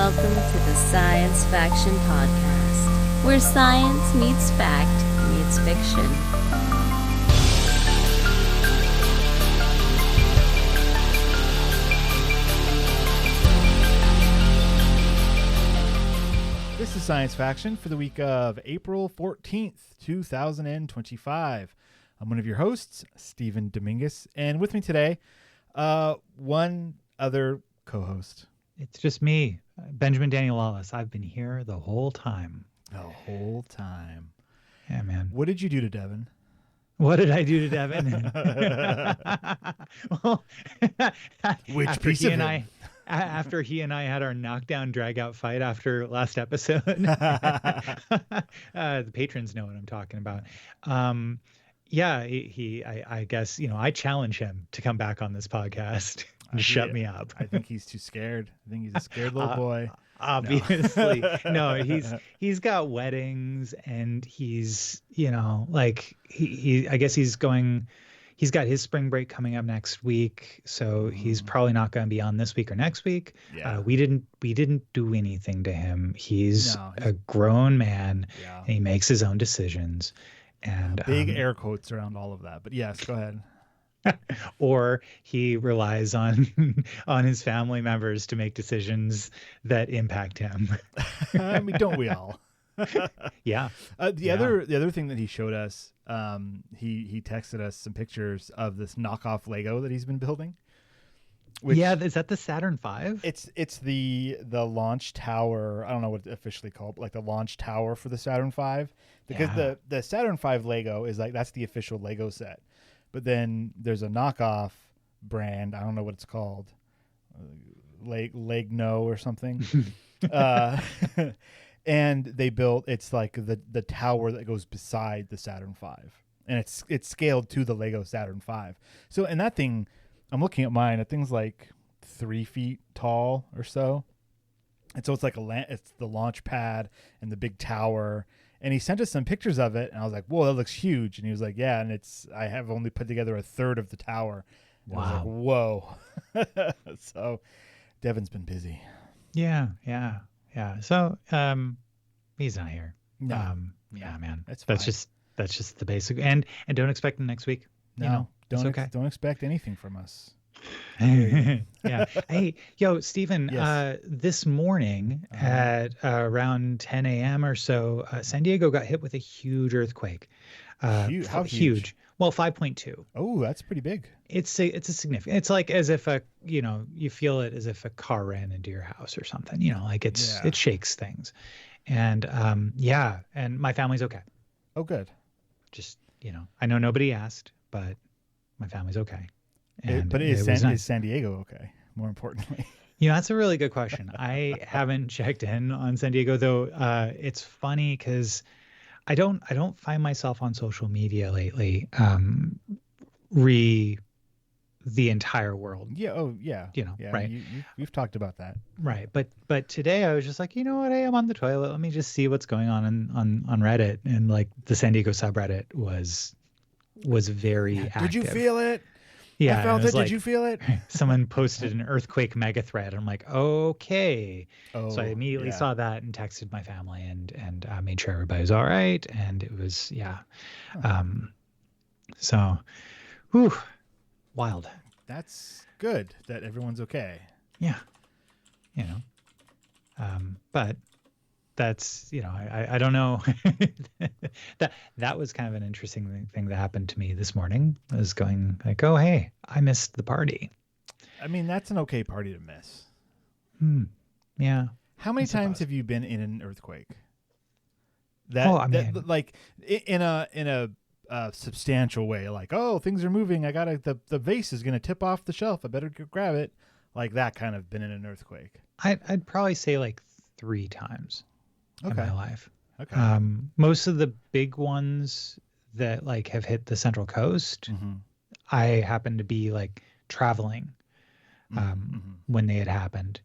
welcome to the Science Faction Podcast, where science meets fact meets fiction. This is Science Faction for the week of April 14th, 2025. I'm one of your hosts, Stephen Dominguez, and with me today, one other co-host. It's just me, Benjamin Daniel Lawless. I've been here the whole time. The whole time. Yeah, man. What did you do to Devon? What did I do to Devon? Well, Which piece of him? After he and I had our knockdown drag-out fight after last episode, the patrons know what I'm talking about. Yeah, I guess, I challenge him to come back on this podcast and shut me up. I think he's too scared. I think he's a scared little boy. Obviously. No, he's got weddings and he's, I guess he's got his spring break coming up next week. So he's probably not going to be on this week or next week. Yeah. We didn't do anything to him. He's a grown man and he makes his own decisions. And big air quotes around all of that, but yes, go ahead. Or he relies on his family members to make decisions that impact him. I mean, don't we all? Yeah. The other thing that he showed us, he texted us some pictures of this knockoff Lego that he's been building. Is that the Saturn V? It's the launch tower. I don't know what it's officially called, but like the launch tower for the Saturn V. Because the Saturn V Lego is like, that's the official Lego set. But then there's a knockoff brand. I don't know what it's called. Legno or something. And they built, it's like the tower that goes beside the Saturn V. And it's scaled to the Lego Saturn V. So, and that thing, I'm looking at mine, that thing's like 3 feet tall or so. And so it's like it's the launch pad and the big tower. And he sent us some pictures of it, and I was like, "Whoa, that looks huge!" And he was like, "Yeah, and I have only put together a third of the tower." And wow! I was like, "Whoa!" So, Devon's been busy. Yeah. So, he's not here. No, yeah, man. That's just the basic. And don't expect him next week. No, don't expect anything from us. Yeah. Hey, Stephen, yes. This morning at around 10 a.m. or so, San Diego got hit with a huge earthquake. How huge? Well, 5.2. Oh, that's pretty big. It's a significant. It's like as if you feel it as if a car ran into your house or something. It shakes things. And and my family's okay. Oh, good. Just, I know nobody asked, but my family's okay. But is San Diego okay? More importantly, that's a really good question. I haven't checked in on San Diego, though. It's funny because I don't find myself on social media lately. The entire world. Yeah. Oh, yeah. Right. We've talked about that. Right. But today I was just like, you know what? Hey, I'm on the toilet. Let me just see what's going on Reddit, and like the San Diego subreddit was very active. Did you feel it? Yeah, I felt it. Like, did you feel it? Someone posted an earthquake mega thread. I'm like, okay. Oh, so I immediately saw that and texted my family and made sure everybody was all right. And it was, so, wild. That's good that everyone's okay. Yeah. But that's, I don't know. that was kind of an interesting thing that happened to me this morning. I was going like, oh, hey, I missed the party. I mean, that's an okay party to miss. Yeah. How many times have you been in an earthquake? Like in a substantial way, like, oh, things are moving. The vase is going to tip off the shelf. I better go grab it. Like that kind of been in an earthquake. I'd probably say like 3 times. In my life. Okay. Most of the big ones that like have hit the Central Coast, I happened to be like traveling when they had happened,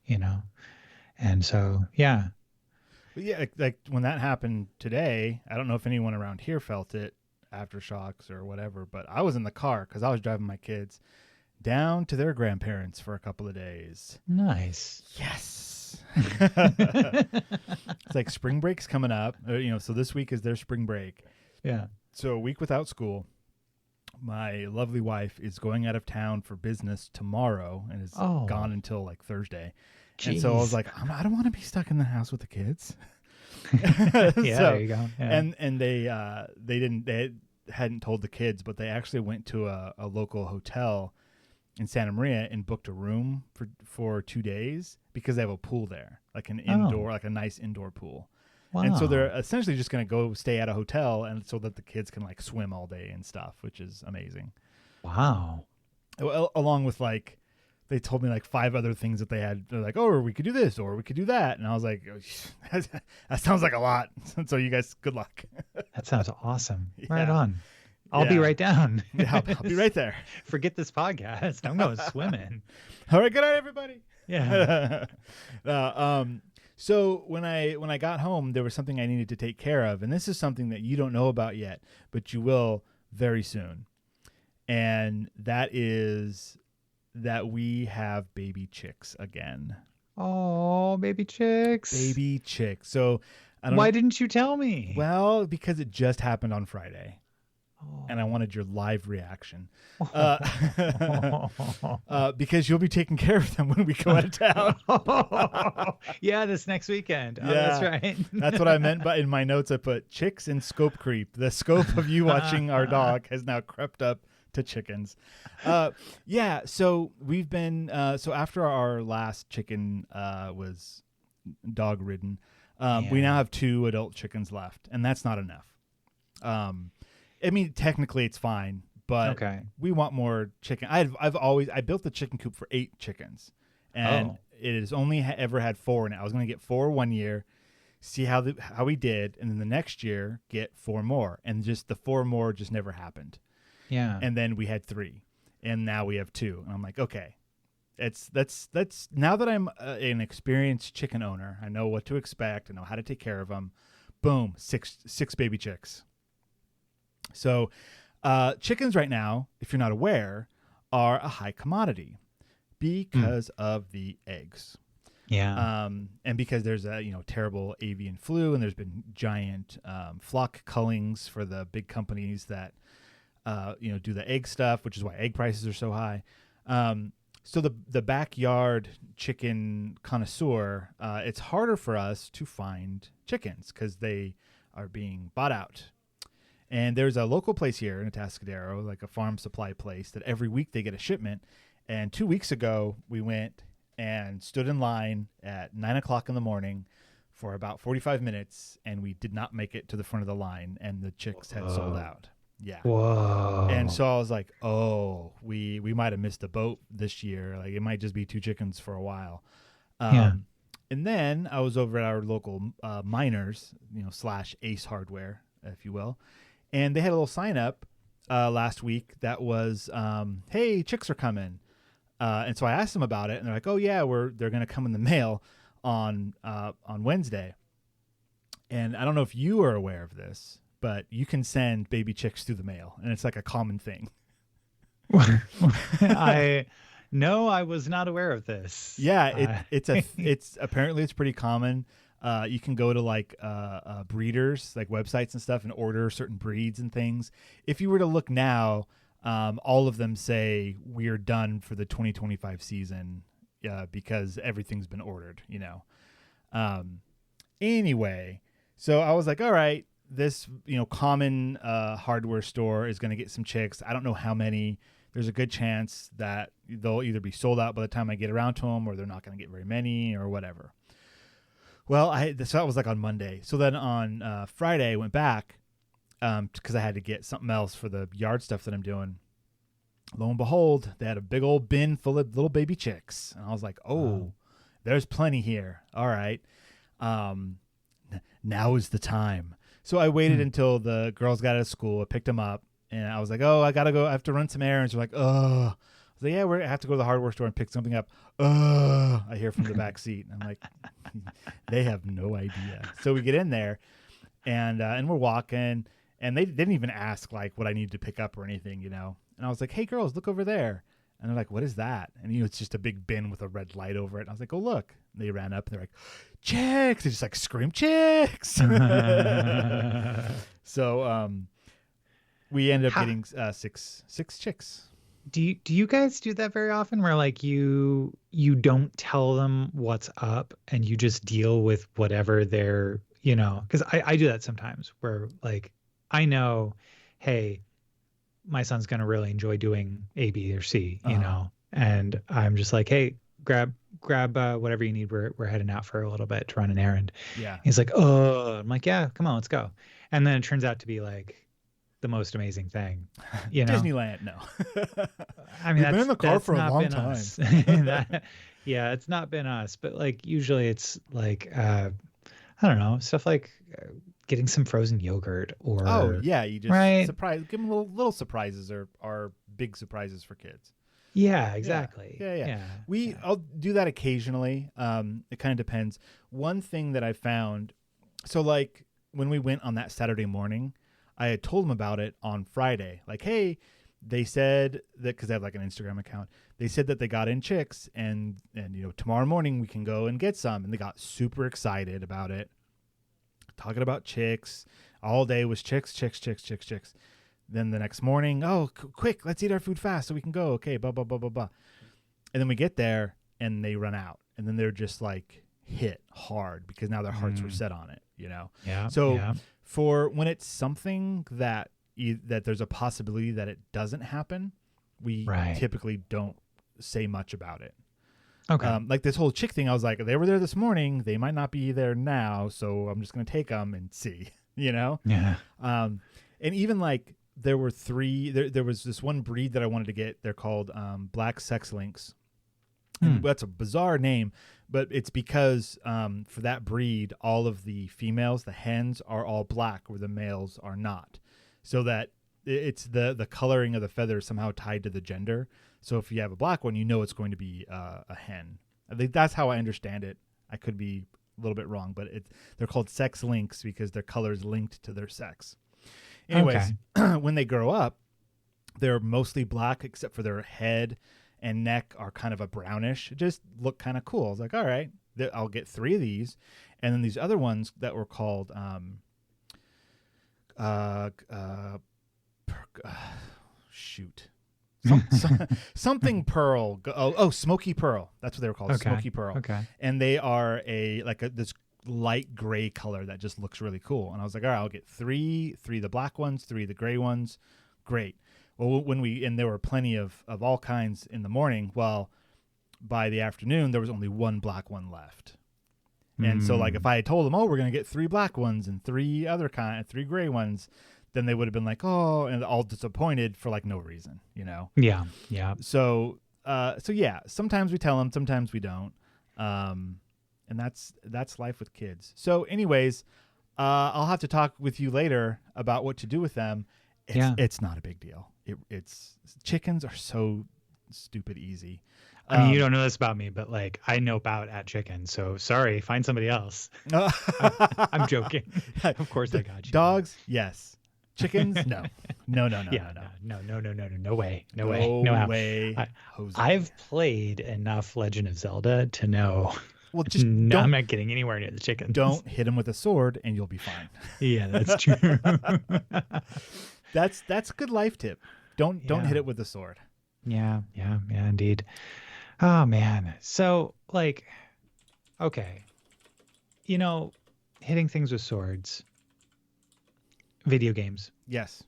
and so But yeah, like when that happened today, I don't know if anyone around here felt it, aftershocks or whatever, but I was in the car because I was driving my kids down to their grandparents for a couple of days. Nice. Yes. chicks. It's like spring break's coming up. So this week is their spring break. Yeah. So a week without school. My lovely wife is going out of town for business tomorrow and is gone until like Thursday. Jeez. And so I was like, I don't want to be stuck in the house with the kids. Yeah, there you go. Yeah. And they hadn't told the kids, but they actually went to a local hotel in Santa Maria and booked a room for 2 days because they have a pool there, like an indoor, like a nice indoor pool. Wow. And so they're essentially just going to go stay at a hotel, and so that the kids can like swim all day and stuff, which is amazing. Wow. Along with like, they told me like 5 other things that they had. They're like, or we could do this, or we could do that. And I was like, that sounds like a lot. So you guys, good luck. That sounds awesome. Yeah. Right on. I'll be right down. Yeah, I'll be right there. Forget this podcast. I'm going swimming. All right, good night, everybody. Yeah. So when I got home, there was something I needed to take care of, and this is something that you don't know about yet, but you will very soon. And that is that we have baby chicks again. Oh, baby chicks. Baby chicks. So why didn't you tell me? Well, because it just happened on Friday. And I wanted your live reaction. Because you'll be taking care of them when we go out of town. Yeah, this next weekend. Oh, Yeah. that's right. That's what I meant. But in my notes, I put chicks and scope creep. The scope of you watching our dog has now crept up to chickens. Yeah. So we've been, so after our last chicken was dog ridden, we now have 2 adult chickens left, and that's not enough. I mean, technically it's fine, but we want more chicken. I built the chicken coop for 8 chickens, and it has only ever had 4 in it. I was going to get 4 one year, see how we did, and then the next year get 4 more, and just the 4 more just never happened. Yeah. And then we had 3, and now we have 2, and I'm like, okay, that's now that I'm an experienced chicken owner, I know what to expect, I know how to take care of them. Boom, 6 baby chicks. So chickens right now, if you're not aware, are a high commodity because of the eggs. Yeah. And because there's a terrible avian flu, and there's been giant flock cullings for the big companies that do the egg stuff, which is why egg prices are so high. So the backyard chicken connoisseur, it's harder for us to find chickens because they are being bought out. And there's a local place here in Atascadero, like a farm supply place, that every week they get a shipment. And 2 weeks ago, we went and stood in line at 9 o'clock in the morning for about 45 minutes, and we did not make it to the front of the line, and the chicks had sold out. Yeah. Whoa. And so I was like, oh, we might have missed the boat this year. Like, it might just be 2 chickens for a while. Yeah. And then I was over at our local miners, / Ace Hardware, if you will. And they had a little sign up last week that was, hey, chicks are coming. And so I asked them about it, and they're like, oh, yeah, they're going to come in the mail on Wednesday. And I don't know if you are aware of this, but you can send baby chicks through the mail, and it's like a common thing. I was not aware of this. Yeah, it's apparently it's pretty common. You can go to like breeders, like websites and stuff, and order certain breeds and things. If you were to look now, all of them say we're done for the 2025 season because everything's been ordered, Anyway, so I was like, all right, this common hardware store is going to get some chicks. I don't know how many. There's a good chance that they'll either be sold out by the time I get around to them, or they're not going to get very many, or whatever. Well, so that was like on Monday. So then on Friday, I went back because I had to get something else for the yard stuff that I'm doing. Lo and behold, they had a big old bin full of little baby chicks. And I was like, oh, there's plenty here. All right. Now is the time. So I waited until the girls got out of school. I picked them up, and I was like, oh, I got to go. I have to run some errands. They're like, oh. I was like, yeah, I have to go to the hardware store and pick something up. I hear from the back seat. And I'm like, they have no idea. So we get in there, and we're walking, and they didn't even ask like what I needed to pick up or anything, And I was like, hey, girls, look over there. And they're like, what is that? And it's just a big bin with a red light over it. And I was like, oh, look, They ran up and they're like, chicks. They just like scream chicks. So we ended up getting six chicks. Do you guys do that very often where like you don't tell them what's up and you just deal with whatever they're, because I do that sometimes where like I know, hey, my son's going to really enjoy doing A, B, or C, and I'm just like, hey, grab whatever you need. We're heading out for a little bit to run an errand. Yeah. He's like, oh, I'm like, yeah, come on, let's go. And then it turns out to be like the most amazing thing, Disneyland, no. I mean, we've been in the car for a long time. Yeah, it's not been us, but like usually it's like I don't know, stuff like getting some frozen yogurt or you just surprise, give them little surprises are big surprises for kids. Yeah, exactly. Yeah. I'll do that occasionally. It kind of depends. One thing that I found, so like when we went on that Saturday morning, I had told them about it on Friday. Like, hey, they said that, because they have like an Instagram account, they said that they got in chicks and tomorrow morning we can go and get some. And they got super excited about it. Talking about chicks all day was chicks. Then the next morning, quick, let's eat our food fast so we can go. Okay, blah, blah, blah, blah, blah. And then we get there and they run out. And then they're just like hit hard because now their hearts were set on it, Yeah. So for when it's something that there's a possibility that it doesn't happen, we typically don't say much about it. Okay. Like this whole chick thing, I was like, they were there this morning. They might not be there now. So I'm just going to take them and see, Yeah. And even like there were three, there was this one breed that I wanted to get. They're called black Sexlinked. And that's a bizarre name, but it's because for that breed, all of the females, the hens, are all black where the males are not. So that it's the coloring of the feathers somehow tied to the gender. So if you have a black one, it's going to be a hen. I think that's how I understand it. I could be a little bit wrong, but they're called sex links because their color is linked to their sex. Anyways, when they grow up, they're mostly black except for their head and neck are kind of a brownish. It just look kind of cool. I was like, all right, I'll get 3 of these. And then these other ones that were called something pearl. Smokey Pearl. That's what they were called. Okay. Smokey Pearl. Okay. And they are this light gray color that just looks really cool. And I was like, all right, I'll get 3 of the black ones, 3 of the gray ones. Great. Well, and there were plenty of all kinds in the morning. Well, by the afternoon, there was only 1 black one left. And so like if I had told them, we're going to get 3 black ones and 3 gray ones, then they would have been like, and all disappointed for like no reason, Yeah. So yeah, sometimes we tell them, sometimes we don't. And that's life with kids. So anyways, I'll have to talk with you later about what to do with them. It's not a big deal. It's chickens are so stupid easy. I mean, you don't know this about me, but like I nope out at chicken. So sorry, find somebody else. I'm joking. Of course I got you. Dogs, yes. Chickens, no. No. No way. No way. I've played enough Legend of Zelda to know. Well, just I'm not getting anywhere near the chickens. Don't hit him with a sword, and you'll be fine. Yeah, that's true. That's a good life tip. Don't hit it with a sword. Yeah, indeed. Oh man. So like, okay, hitting things with swords. Video games. Yes.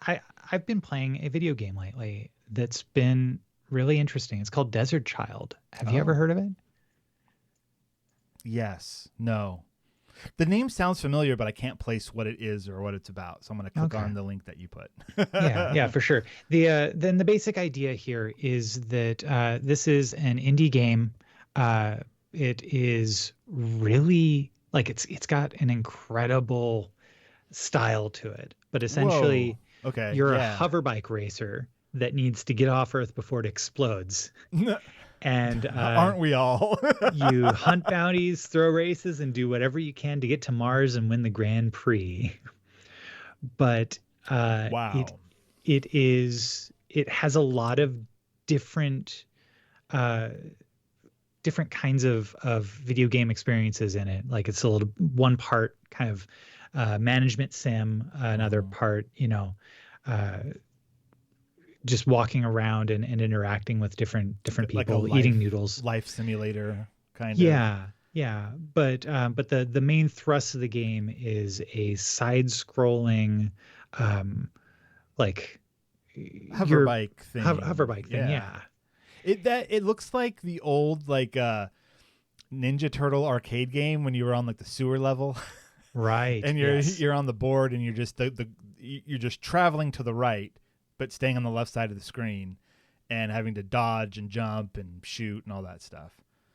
I've been playing a video game lately that's been really interesting. It's called Desert Child. Have you ever heard of it? Yes. No. The name sounds familiar, but I can't place what it is or what it's about. So I'm going to click on the link that you put. yeah, for sure. Then the basic idea here is that this is an indie game. It is really like it's got an incredible style to it, but essentially, you're a hover bike racer that needs to get off Earth before it explodes. And aren't we all? You hunt bounties, throw races, and do whatever you can to get to Mars and win the Grand Prix. But wow, it has a lot of different different kinds of video game experiences in it. Like it's a little one part kind of management sim, another part, uh, just walking around and interacting with different people, like a eating noodles. life simulator kind of. Yeah. But the main thrust of the game is a side-scrolling, like Hover bike thing. Hover bike thing. Yeah. It looks like the old like Ninja Turtle arcade game when you were on like the sewer level. Right. And you're on the board and you're just you're just traveling to the right but staying on the left side of the screen and having to dodge and jump and shoot and all that stuff.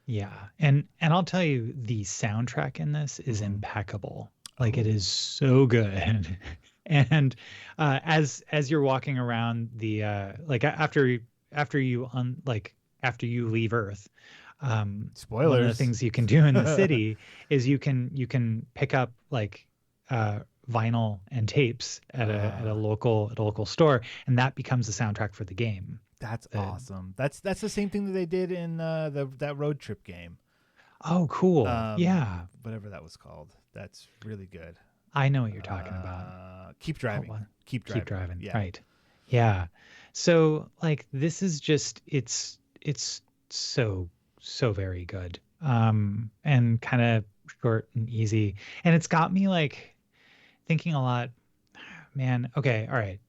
Yeah. And I'll tell you, the soundtrack in this is impeccable. Like it is so good. And as you're walking around the like after you leave Earth, spoilers. One of the things you can do in the city is you can pick up like vinyl and tapes at a local store, and that becomes the soundtrack for the game. That's awesome. That's the same thing that they did in that road trip game. Oh, cool. Yeah. Whatever that was called. That's really good. I know what you're talking about. Keep driving. Keep driving. Yeah. Right. Yeah. So like this is just it's so very good. And kind of short and easy. And it's got me like thinking a lot, man. Okay. All right.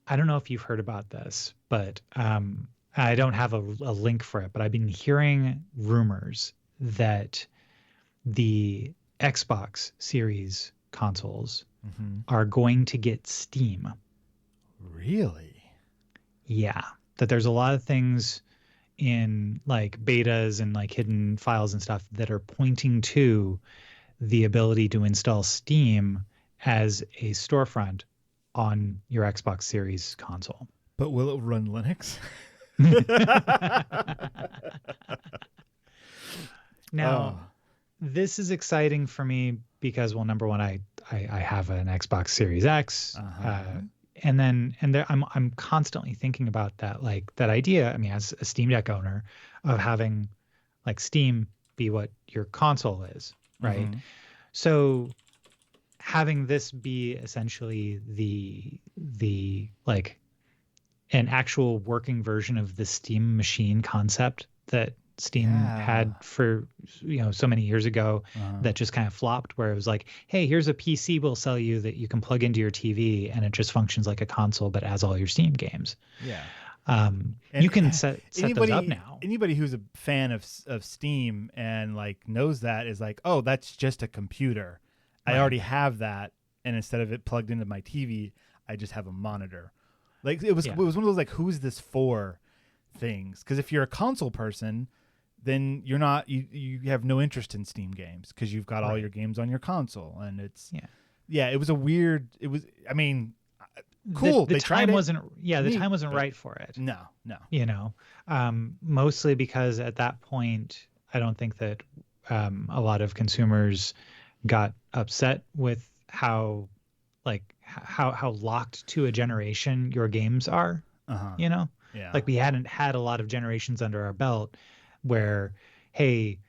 I don't know if you've heard about this, but I don't have a link for it, but I've been hearing rumors that the Xbox Series consoles are going to get Steam. Really? Yeah. That there's a lot of things in like betas and like hidden files and stuff that are pointing to the ability to install Steam as a storefront on your Xbox Series console. But will it run Linux? Now, this is exciting for me because, well, number one, I have an Xbox Series X, and there, I'm constantly thinking about that, like that idea. I mean, as a Steam Deck owner, of having like Steam be what your console is, right? So having this be essentially the like an actual working version of the Steam machine concept that Steam had for so many years ago that just kind of flopped, where it was like, hey, here's a PC we'll sell you that you can plug into your TV and it just functions like a console but has all your Steam games. You can set those up now. Anybody who's a fan of Steam and like knows that is like, oh, that's just a computer. I already have that, and instead of it plugged into my TV, I just have a monitor. Like it was one of those like, who's this for things? Because if you're a console person, then you're not you have no interest in Steam games because you've got all your games on your console, and it's it was a weird. It was, I mean, cool. The time wasn't right for it. No. Mostly because at that point, I don't think that a lot of consumers got upset with how locked to a generation your games are. Like we hadn't had a lot of generations under our belt where, hey,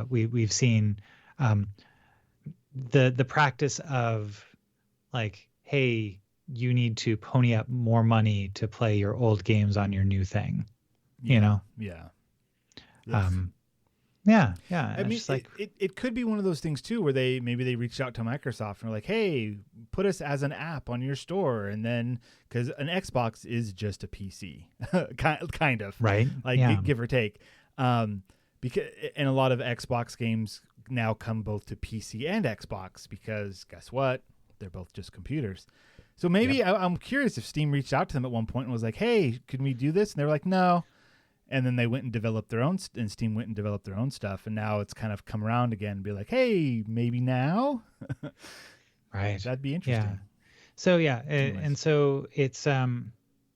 we've seen the practice of like, hey, you need to pony up more money to play your old games on your new thing. Yeah. I mean, like, it could be one of those things too, where maybe they reached out to Microsoft and were like, "Hey, put us as an app on your store," and then because an Xbox is just a PC, kind of, right? Like give or take. Because and a lot of Xbox games now come both to PC and Xbox because guess what? They're both just computers. So maybe I'm curious if Steam reached out to them at one point and was like, "Hey, can we do this?" And they were like, "No." And then they went and developed their own, and Steam went and developed their own stuff, and now it's kind of come around again and be like, hey, maybe now, right? That'd be interesting. Yeah. So and so it's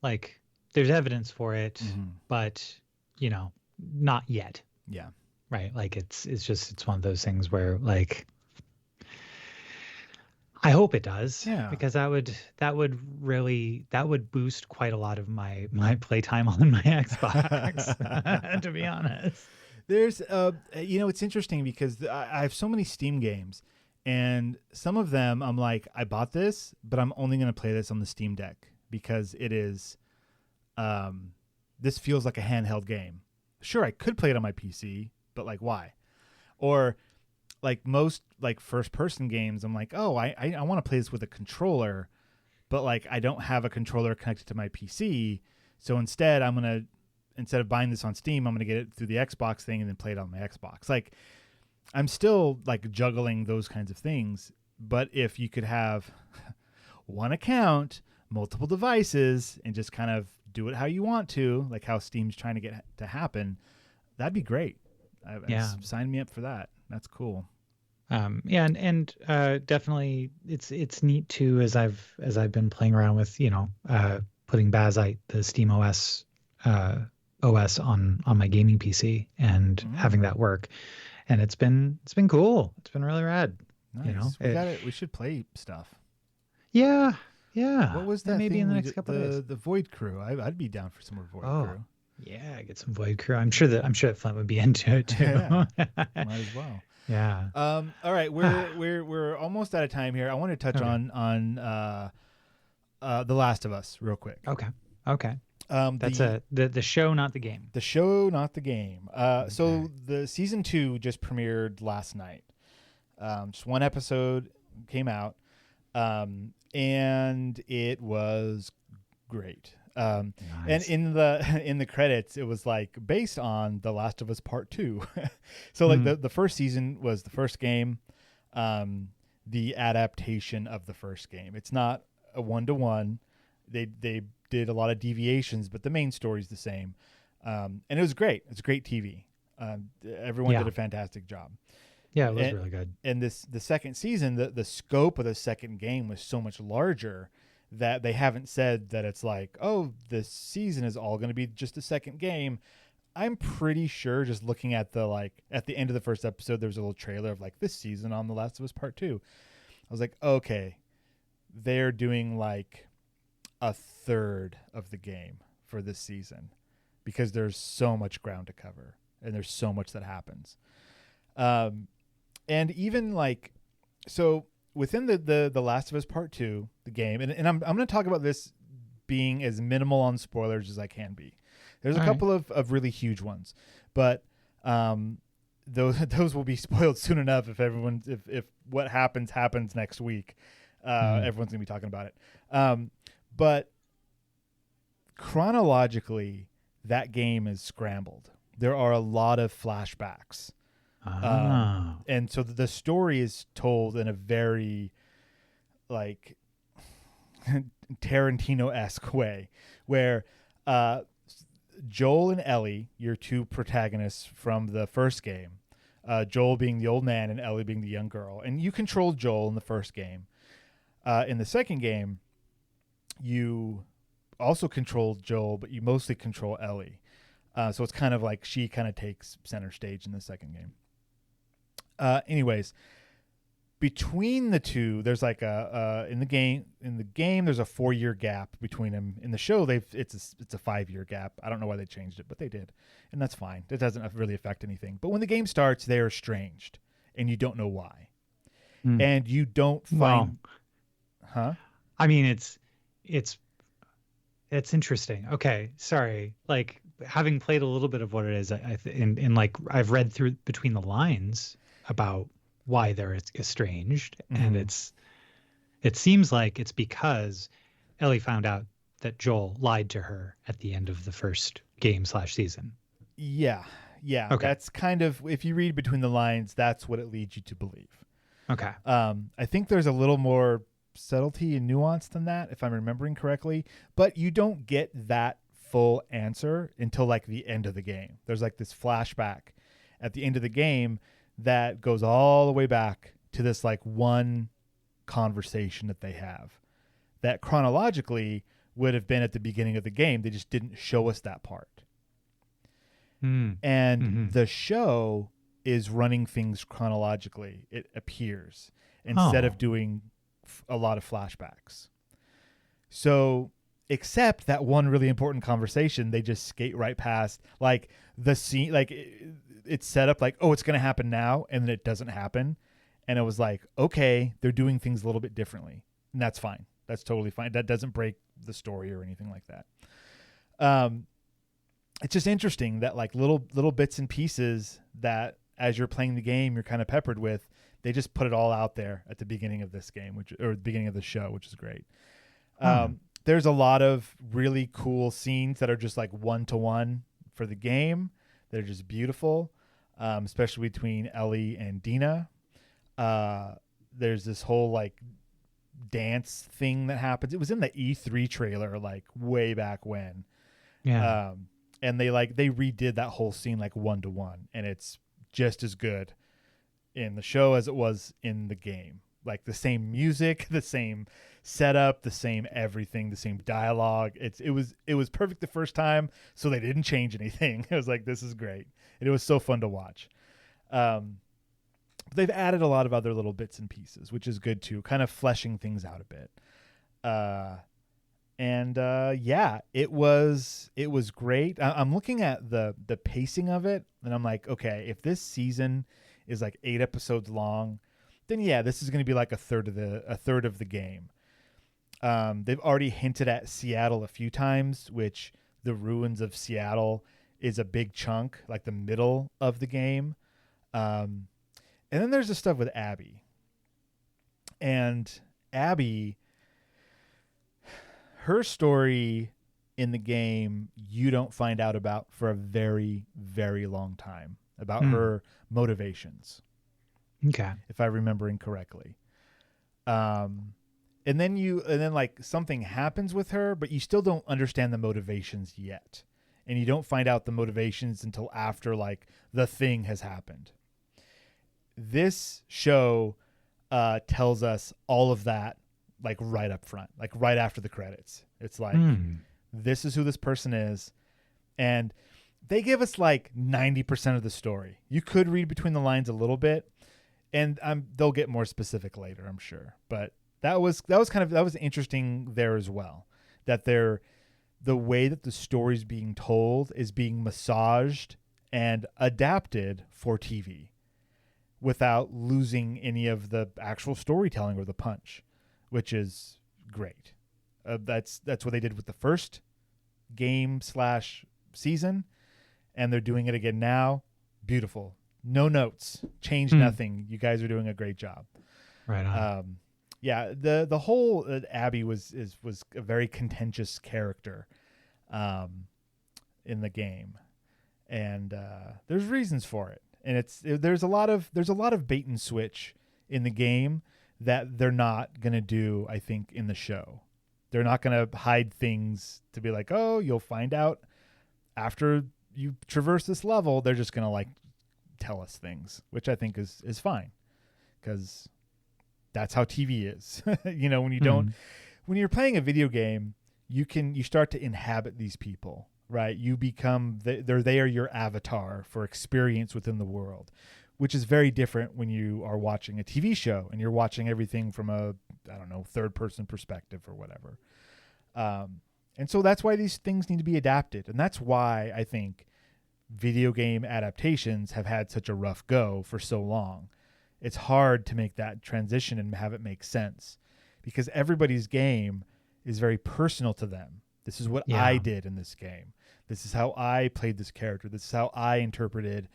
like there's evidence for it, but not yet. Yeah. Right. Like it's one of those things where like I hope it does. Yeah. Because that would boost quite a lot of my playtime on my Xbox, to be honest. There's it's interesting because I have so many Steam games, and some of them I'm like, I bought this, but I'm only going to play this on the Steam Deck because it is this feels like a handheld game. Sure, I could play it on my PC, but like why? Or like most like first person games, I'm like, oh, I want to play this with a controller, but like I don't have a controller connected to my PC. So instead instead of buying this on Steam, I'm gonna get it through the Xbox thing and then play it on my Xbox. Like I'm still like juggling those kinds of things. But if you could have one account, multiple devices, and just kind of do it how you want to, like how Steam's trying to get to happen, that'd be great. Sign me up for that. That's cool. And definitely it's neat too, as I've been playing around with, putting Bazite, the Steam OS on my gaming PC, and having that work, and it's been cool. It's been really rad. Nice. We should play stuff. Yeah. What was that? Maybe thing in the next couple of days. The Void Crew. I'd be down for some more Void Crew. Yeah, get some Void Crew. I'm sure that Flint would be into it too. Yeah, might as well. Yeah. All right, we're almost out of time here. I want to touch on The Last of Us real quick. Okay. That's the show, not the game. The show, not the game. So the season 2 just premiered last night. Just one episode came out, and it was great. Nice. And in the credits, it was like based on The Last of Us Part 2. So like the first season was the first game, the adaptation of the first game. It's not a 1-to-1. They did a lot of deviations, but the main story is the same. And it was great. It's great TV. Everyone did a fantastic job. Yeah, it was really good. And the second season, the scope of the second game was so much larger that they haven't said that it's like, oh, this season is all going to be just a second game. I'm pretty sure, just looking at at the end of the first episode, there was a little trailer of like this season on The Last of Us Part 2. I was like, okay, they're doing like a third of the game for this season because there's so much ground to cover and there's so much that happens. And even like, so within the Last of Us Part 2, the game, and I'm going to talk about this being as minimal on spoilers as I can be. There's a couple of really huge ones, but those will be spoiled soon enough if what happens next week. Everyone's going to be talking about it. But chronologically, that game is scrambled. There are a lot of flashbacks. And so the story is told in a very like Tarantino-esque way where Joel and Ellie, your two protagonists from the first game, Joel being the old man and Ellie being the young girl, and you controlled Joel in the first game. In the second game, you also controlled Joel, but you mostly control Ellie. So it's kind of like she kind of takes center stage in the second game. Anyways, between the two, there's like in the game there's a 4-year gap between them. In the show, it's a 5-year gap. I don't know why they changed it, but they did, and that's fine. It doesn't really affect anything. But when the game starts, they're estranged, and you don't know why, and you don't find, I mean, it's interesting. Okay, sorry. Like having played a little bit of what it is, and like I've read through between the lines about why they're estranged, and it seems like it's because Ellie found out that Joel lied to her at the end of the first game/season. Yeah. Okay. That's kind of, if you read between the lines, that's what it leads you to believe. Okay. I think there's a little more subtlety and nuance than that, if I'm remembering correctly, but you don't get that full answer until like the end of the game. There's like this flashback at the end of the game that goes all the way back to this like one conversation that they have that chronologically would have been at the beginning of the game. They just didn't show us that part. And the show is running things chronologically, it appears, instead of doing a lot of flashbacks. So, except that one really important conversation, they just skate right past. Like the scene, like it's set up like, oh, it's going to happen now, and then it doesn't happen. And it was like, okay, they're doing things a little bit differently, and that's fine. That's totally fine. That doesn't break the story or anything like that. It's just interesting that like little bits and pieces that as you're playing the game, you're kind of peppered with. They just put it all out there at the beginning of this game, or the beginning of the show, which is great. There's a lot of really cool scenes that are just like 1-to-1 for the game. They're just beautiful, especially between Ellie and Dina. There's this whole like dance thing that happens. It was in the E3 trailer like way back when. Yeah. And they redid that whole scene like 1-to-1, and it's just as good in the show as it was in the game. Like the same music, the same setup, the same everything, the same dialogue. It was perfect the first time, so they didn't change anything. It was like, this is great. And it was so fun to watch. They've added a lot of other little bits and pieces, which is good too, kind of fleshing things out a bit. Yeah, it was great. I'm looking at the pacing of it, and I'm like, okay, if this season is like 8 episodes long, then yeah, this is going to be like a third of the game. They've already hinted at Seattle a few times, which the ruins of Seattle is a big chunk, like the middle of the game. And then there's the stuff with Abby. And Abby, her story in the game, you don't find out about for a very, very long time, about her motivations. Okay. If I'm remembering correctly. And then like something happens with her, but you still don't understand the motivations yet. And you don't find out the motivations until after like the thing has happened. This show tells us all of that like right up front, like right after the credits. It's like, this is who this person is. And they give us like 90% of the story. You could read between the lines a little bit, and they'll get more specific later, I'm sure. But that was interesting there as well. That the way that the story's being told is being massaged and adapted for TV without losing any of the actual storytelling or the punch, which is great. That's what they did with the first game / season, and they're doing it again now. Beautiful. No notes. Change nothing. You guys are doing a great job. Right on. Yeah, the whole Abby was a very contentious character in the game, and there's reasons for it. And there's a lot of bait and switch in the game that they're not gonna do, I think, in the show. They're not gonna hide things to be like, oh, you'll find out after you traverse this level. They're just gonna like tell us things, which I think is fine, because that's how TV is. You know, when you're playing a video game, you start to inhabit these people, right? You become they are your avatar for experience within the world, which is very different when you are watching a TV show and you're watching everything from a, I don't know, third person perspective or whatever. And so that's why these things need to be adapted. And that's why I think video game adaptations have had such a rough go for so long. It's hard to make that transition and have it make sense, because everybody's game is very personal to them. This is what I did in this game. This is how I played this character. This is how I interpreted,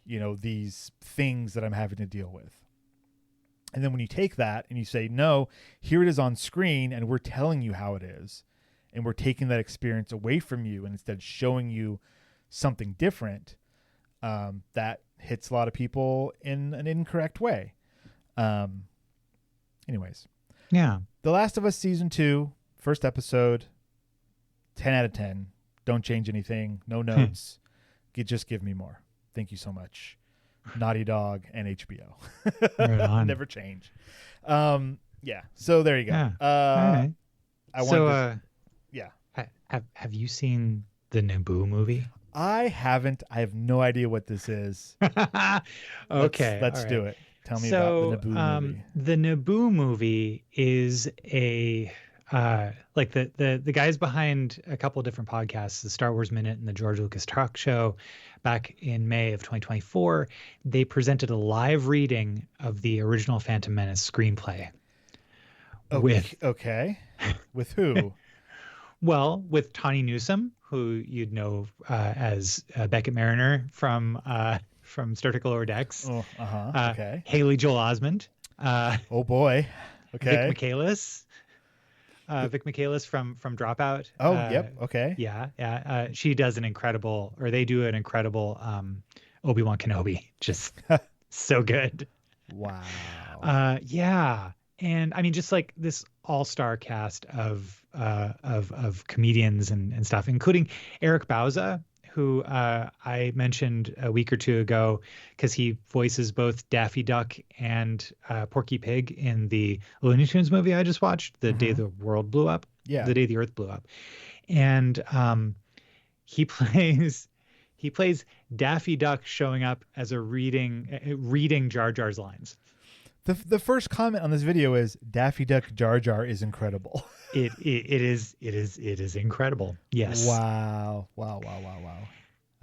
these things that I'm having to deal with. And then when you take that and you say, no, here it is on screen, and we're telling you how it is, and we're taking that experience away from you and instead showing you something different, that hits a lot of people in an incorrect way. Anyways. Yeah. The Last of Us Season 2, first episode, 10 out of 10. Don't change anything. No notes. Just give me more. Thank you so much. Naughty Dog and HBO. Right on. Never change. Yeah. So there you go. Yeah. All right. Yeah. Have you seen the Naboo movie? I haven't. I have no idea what this is. Okay. Let's do it. Tell me about the Naboo movie. The Naboo movie is a like the guys behind a couple of different podcasts, the Star Wars Minute and the George Lucas Talk Show, back in May of 2024, they presented a live reading of the original Phantom Menace screenplay. With who? Well, with Tawny Newsome, who you'd know as Beckett Mariner from Star Trek Lower Decks. Oh, okay. Haley Joel Osment. Oh boy. Okay. Vic Michaelis. Vic Michaelis from Dropout. Oh, yep. Okay. Yeah. She does an incredible, or they do an incredible Obi-Wan Kenobi. Just so good. Wow. Yeah. And I mean, just like this all-star cast of comedians and stuff, including Eric Bauza, who I mentioned a week or two ago, because he voices both Daffy Duck and Porky Pig in the Looney Tunes movie I just watched, The Day the World Blew Up. Yeah. The Day the Earth Blew Up. And he plays Daffy Duck showing up as a reading Jar Jar's lines. The first comment on this video is Daffy Duck Jar Jar is incredible. It is incredible. Yes. Wow.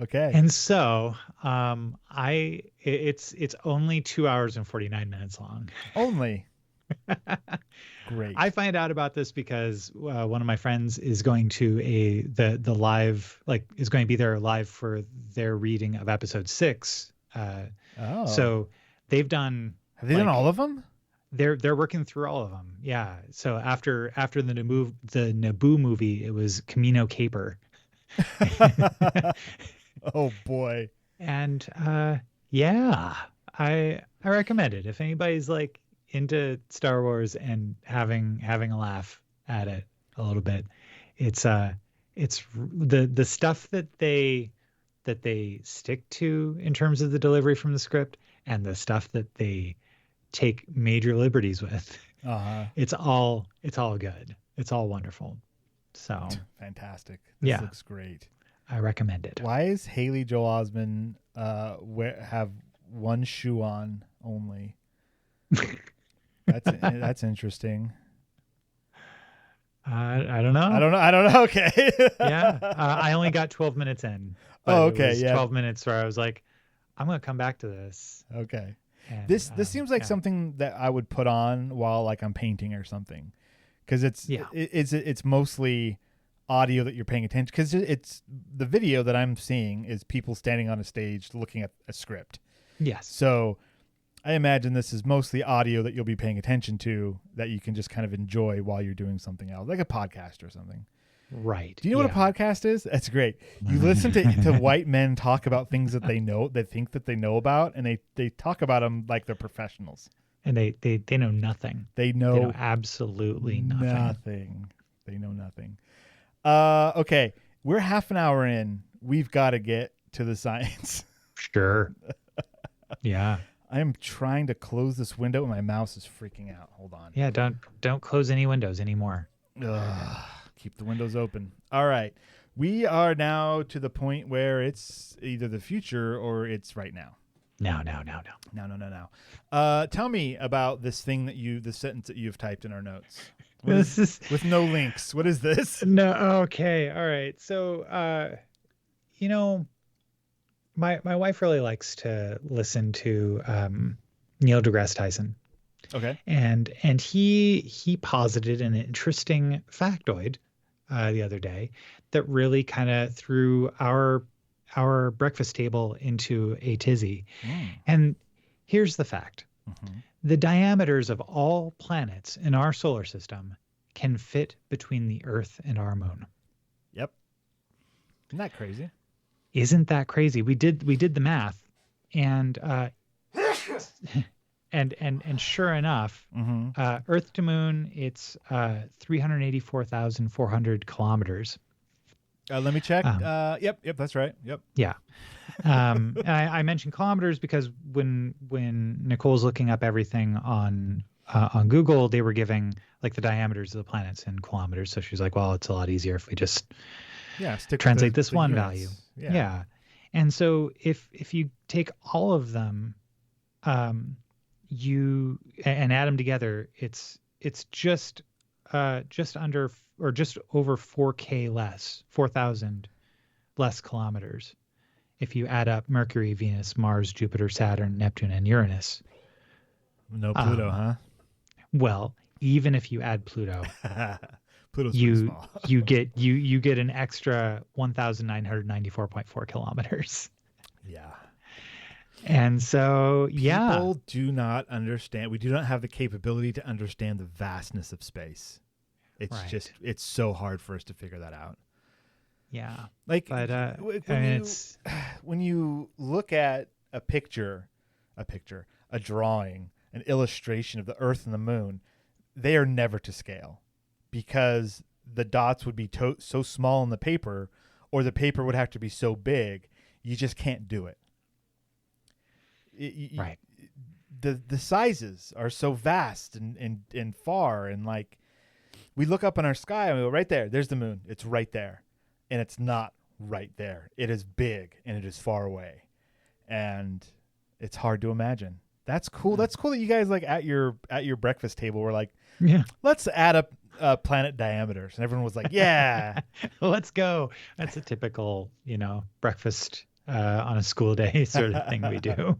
Okay. And so it's only 2 hours and 49 minutes long. Only. Great. I find out about this because one of my friends is going to the live, is going to be there live for their reading of episode 6. So they've done. Have they done all of them? They're working through all of them. Yeah. So after the Naboo movie, it was Camino Caper. Oh boy. And yeah, I recommend it if anybody's like into Star Wars and having a laugh at it a little bit. It's the stuff that they stick to in terms of the delivery from the script, and the stuff that they take major liberties with. It's all good. It's all wonderful. So fantastic. This looks great. I recommend it. Why is Haley Joel Osment have one shoe on only? That's interesting. I don't know. I don't know. Okay. Yeah. I only got 12 minutes in. Okay. It was 12 minutes where I was like, I'm going to come back to this. Okay. And, this seems like something that I would put on while like I'm painting or something, because it's mostly audio that you're paying attention, because it's the video that I'm seeing is people standing on a stage looking at a script. Yes. So I imagine this is mostly audio that you'll be paying attention to, that you can just kind of enjoy while you're doing something else, like a podcast or something. Right. Do you know what a podcast is? That's great. You listen to white men talk about things that they think that they know about, and they talk about them like they're professionals. And they know nothing. They know absolutely nothing. They know nothing. Okay. We're half an hour in. We've got to get to the science. Sure. Yeah. I am trying to close this window and my mouse is freaking out. Hold on. Yeah, don't close any windows anymore. Keep the windows open. All right. We are now to the point where it's either the future or it's right now. No. Tell me about this thing the sentence that you've typed in our notes. With no links. What is this? No. Okay. All right. So, my wife really likes to listen to Neil deGrasse Tyson. Okay. And he posited an interesting factoid the other day that really kind of threw our breakfast table into a tizzy. And here's the fact. The diameters of all planets in our solar system can fit between the Earth and our moon. Yep. Isn't that crazy? Isn't that crazy? We did the math, and and sure enough, Earth to moon, it's 384,400 kilometers. Let me check. Yep, that's right. Yep. Yeah. I mentioned kilometers because when Nicole's looking up everything on Google, they were giving like the diameters of the planets in kilometers. So she's like, well, it's a lot easier if we just translate this one value. Yeah. And so if you take all of them, you and add them together, it's just under or just over 4K less, 4,000 less kilometers if you add up Mercury, Venus, Mars, Jupiter, Saturn, Neptune, and Uranus. No Pluto, huh? Well, even if you add Pluto, Pluto's pretty you small. you get an extra 1,994.4 kilometers. Yeah. And so, yeah, People do not understand. We do not have the capability to understand the vastness of space. It's Right. just, it's so hard for us to figure that out. yeah. Like, But when you look at a picture, a drawing, an illustration of the Earth and the Moon, they are never to scale because the dots would be so small in the paper, or the paper would have to be so big. You just can't do it. right. The sizes are so vast and far, and like we look up in our sky and we go, right there's the moon. It's right there. And it's not right there. It is big and it is far away. And it's hard to imagine. That's cool. That's cool that you guys like at your breakfast table were like, Yeah. let's add up planet diameters. And everyone was like, yeah. Let's go. That's a typical, breakfast on a school day sort of thing we do.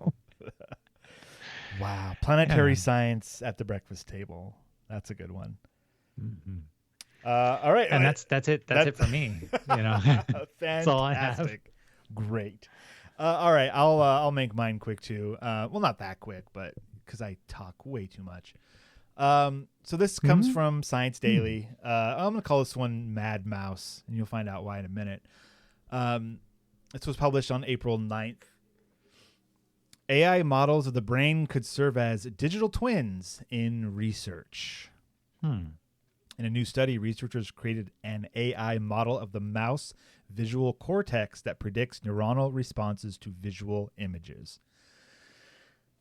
Wow. Planetary science at the breakfast table. That's a good one. Mm-hmm. All right. And that's it. That's it for me. That's all I have. Fantastic. Great. All right. I'll make mine quick too. Well, not that quick, but because I talk way too much. So this comes from Science Daily. I'm going to call this one Mad Mouse, and you'll find out why in a minute. This was published on April 9th. AI models of the brain could serve as digital twins in research. In a new study, researchers created an AI model of the mouse visual cortex that predicts neuronal responses to visual images.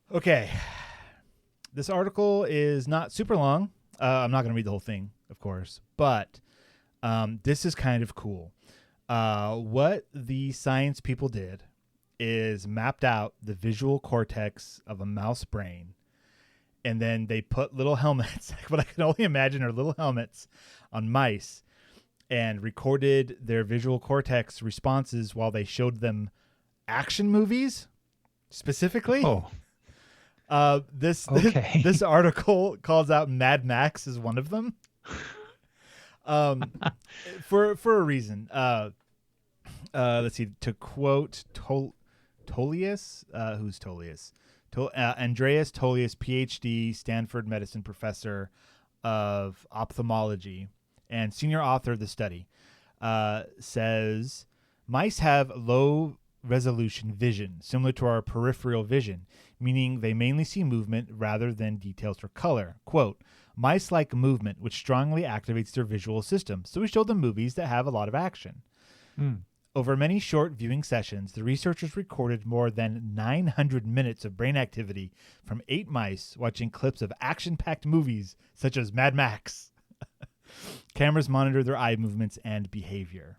Okay. This article is not super long. I'm not going to read the whole thing, of course, but this is kind of cool. What the science people did is mapped out the visual cortex of a mouse brain. And then they put little helmets, what I can only imagine are little helmets on mice, and recorded their visual cortex responses while they showed them action movies specifically. This article calls out Mad Max as one of them. For a reason. Let's see, to quote Tolius, who's Tolius? Andreas Tolius, PhD, Stanford medicine professor of ophthalmology and senior author of the study, says mice have low resolution vision, similar to our peripheral vision, meaning they mainly see movement rather than details or color. Quote, mice like movement, which strongly activates their visual system, so we show them movies that have a lot of action. Over many short viewing sessions, the researchers recorded more than 900 minutes of brain activity from 8 mice watching clips of action-packed movies such as Mad Max. Cameras monitor their eye movements and behavior.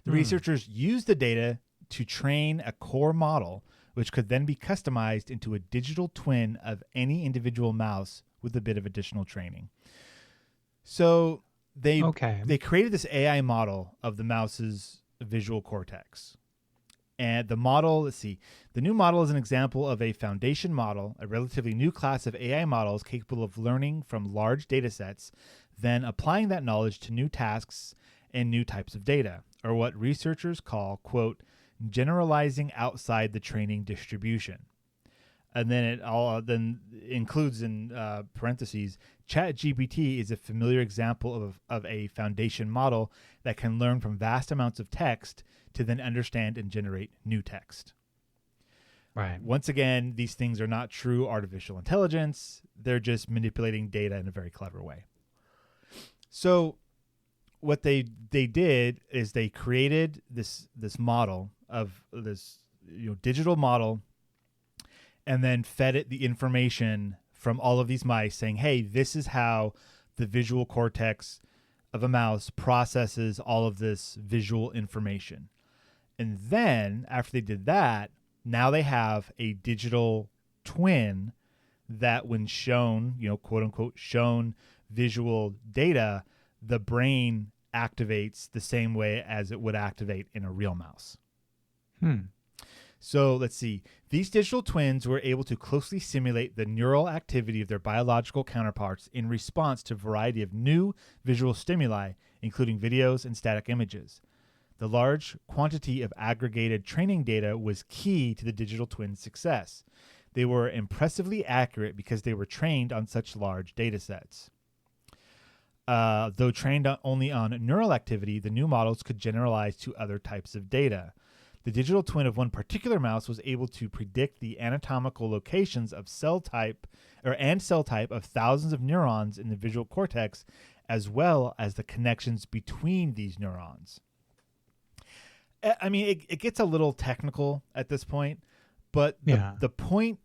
The researchers used the data to train a core model, which could then be customized into a digital twin of any individual mouse with a bit of additional training. So they created this AI model of the mouse's visual cortex. And the model, the new model is an example of a foundation model, a relatively new class of AI models capable of learning from large data sets, then applying that knowledge to new tasks and new types of data, or what researchers call, quote, generalizing outside the training distribution. And then it all includes in parentheses, ChatGPT is a familiar example of a foundation model that can learn from vast amounts of text to then understand and generate new text. Right. Once again, these things are not true artificial intelligence. They're just manipulating data in a very clever way. So what they did is they created this model of this digital model, and then fed it the information from all of these mice saying, hey, this is how the visual cortex of a mouse processes all of this visual information. And then after they did that, now they have a digital twin that when shown, quote unquote, shown visual data, the brain activates the same way as it would activate in a real mouse. So let's see. These digital twins were able to closely simulate the neural activity of their biological counterparts in response to a variety of new visual stimuli, including videos and static images. The large quantity of aggregated training data was key to the digital twins' success. They were impressively accurate because they were trained on such large data sets. Though trained only on neural activity, the new models could generalize to other types of data. The digital twin of one particular mouse was able to predict the anatomical locations of cell type of thousands of neurons in the visual cortex, as well as the connections between these neurons. I mean, it gets a little technical at this point, but the point,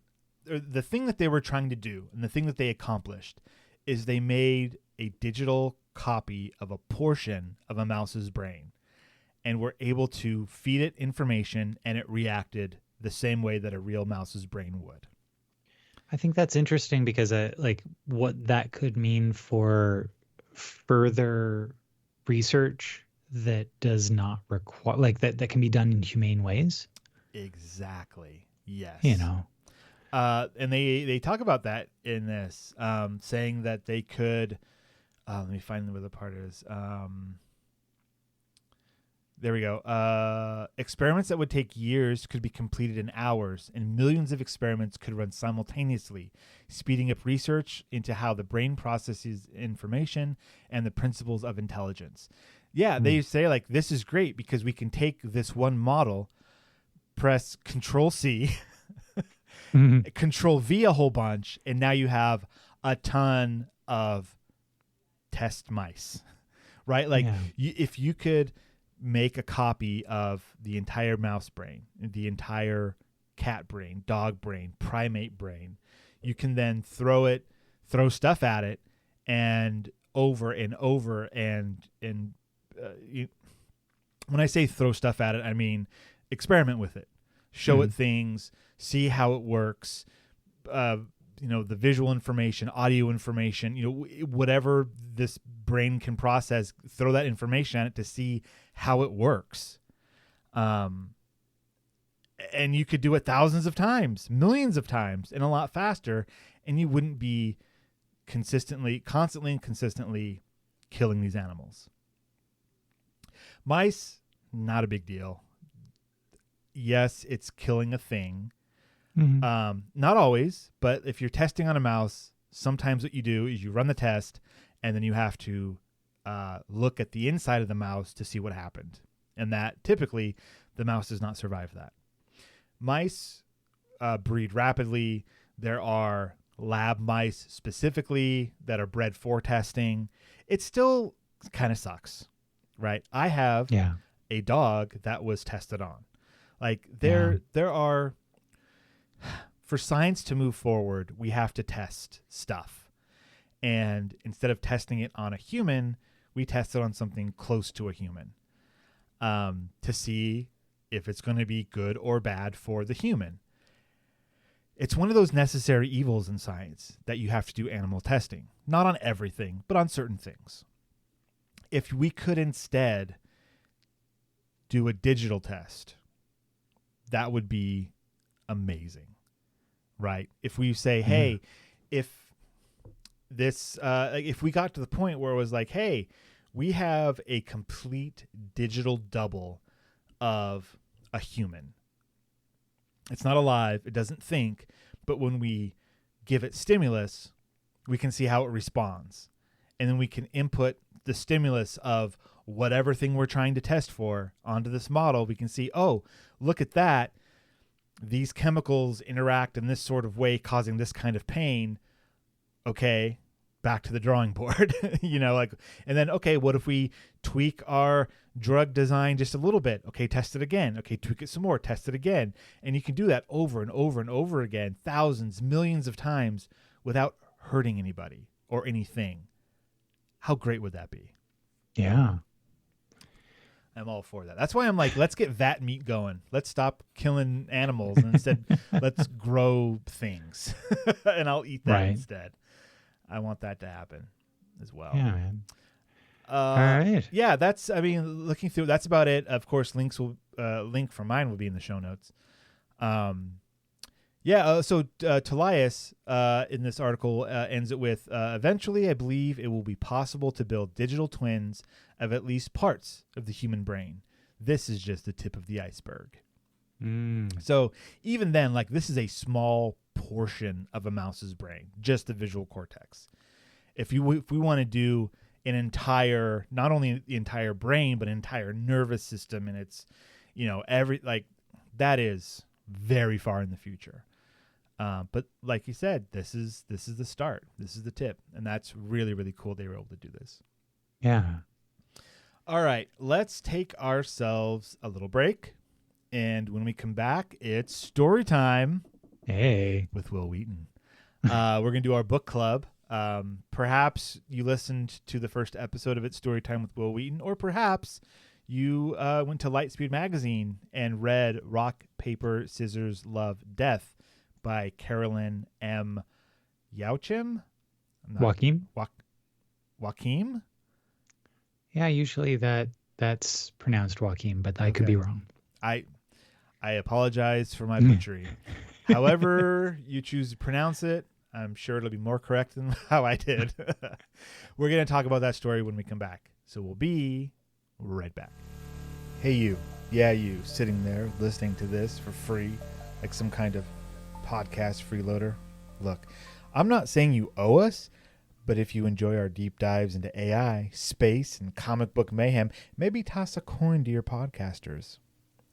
or the thing that they were trying to do, and the thing that they accomplished, is they made a digital copy of a portion of a mouse's brain, and were able to feed it information, and it reacted the same way that a real mouse's brain would. I think that's interesting because like what that could mean for further research that does not require, like that can be done in humane ways. Exactly. Yes. And they talk about that in this, saying that they could, let me find where the part is. There we go. Experiments that would take years could be completed in hours, and millions of experiments could run simultaneously, speeding up research into how the brain processes information and the principles of intelligence. Yeah, they say, like, this is great because we can take this one model, press Control-C, Control-V a whole bunch, and now you have a ton of test mice, right? Like, if you could make a copy of the entire mouse brain, the entire cat brain, dog brain, primate brain, you can then throw stuff at it, and over and over, and when I say throw stuff at it, I mean experiment with it, show it things, see how it works, the visual information, audio information, whatever this brain can process, throw that information at it to see how it works. And you could do it thousands of times, millions of times, and a lot faster, and you wouldn't be constantly and consistently killing these animals. Mice, not a big deal. Yes, it's killing a thing. Not always, but if you're testing on a mouse, sometimes what you do is you run the test, and then you have to look at the inside of the mouse to see what happened. And that typically the mouse does not survive that. Mice breed rapidly. There are lab mice specifically that are bred for testing. It still kind of sucks, right? I have a dog that was tested on. Like there are, for science to move forward, we have to test stuff. And instead of testing it on a human, we test it on something close to a human, to see if it's going to be good or bad for the human. It's one of those necessary evils in science that you have to do animal testing. Not on everything, but on certain things. If we could instead do a digital test, that would be amazing, right? If we say, hey, if we got to the point where it was like, hey, we have a complete digital double of a human. It's not alive. It doesn't think. But when we give it stimulus, we can see how it responds. And then we can input the stimulus of whatever thing we're trying to test for onto this model. We can see, oh, look at that. These chemicals interact in this sort of way, causing this kind of pain. Okay, back to the drawing board. And then, okay, what if we tweak our drug design just a little bit? Okay, test it again. Okay, tweak it some more, test it again. And you can do that over and over and over again, thousands, millions of times, without hurting anybody or anything. How great would that be? Yeah. I'm all for that. That's why I'm like, let's get vat meat going. Let's stop killing animals and instead let's grow things, and I'll eat that instead. I want that to happen as well. Yeah, man. All right. Yeah, that's. I mean, looking through, that's about it. Of course, link for mine will be in the show notes. So Talias in this article ends it with, eventually, I believe it will be possible to build digital twins of at least parts of the human brain. This is just the tip of the iceberg. So even then, like, this is a small portion of a mouse's brain, just the visual cortex. If we want to do an entire, not only the entire brain, but an entire nervous system, and it's, that is very far in the future. But like you said, this is the start. This is the tip. And that's really, really cool they were able to do this. Yeah. All right. Let's take ourselves a little break. And when we come back, it's story time. Hey. With Will Wheaton. We're going to do our book club. Perhaps you listened to the first episode of It's Story Time with Will Wheaton, or perhaps you went to Lightspeed Magazine and read Rock, Paper, Scissors, Love, Death by Carolyn M. Yauchim? Joachim? Yeah, usually that's pronounced Joachim, but I could be wrong. I apologize for my butchery. However you choose to pronounce it, I'm sure it'll be more correct than how I did. We're going to talk about that story when we come back. So we'll be right back. Hey, you. Yeah, you sitting there listening to this for free, like some kind of podcast freeloader. Look, I'm not saying you owe us, but if you enjoy our deep dives into AI, space, and comic book mayhem, maybe toss a coin to your podcasters.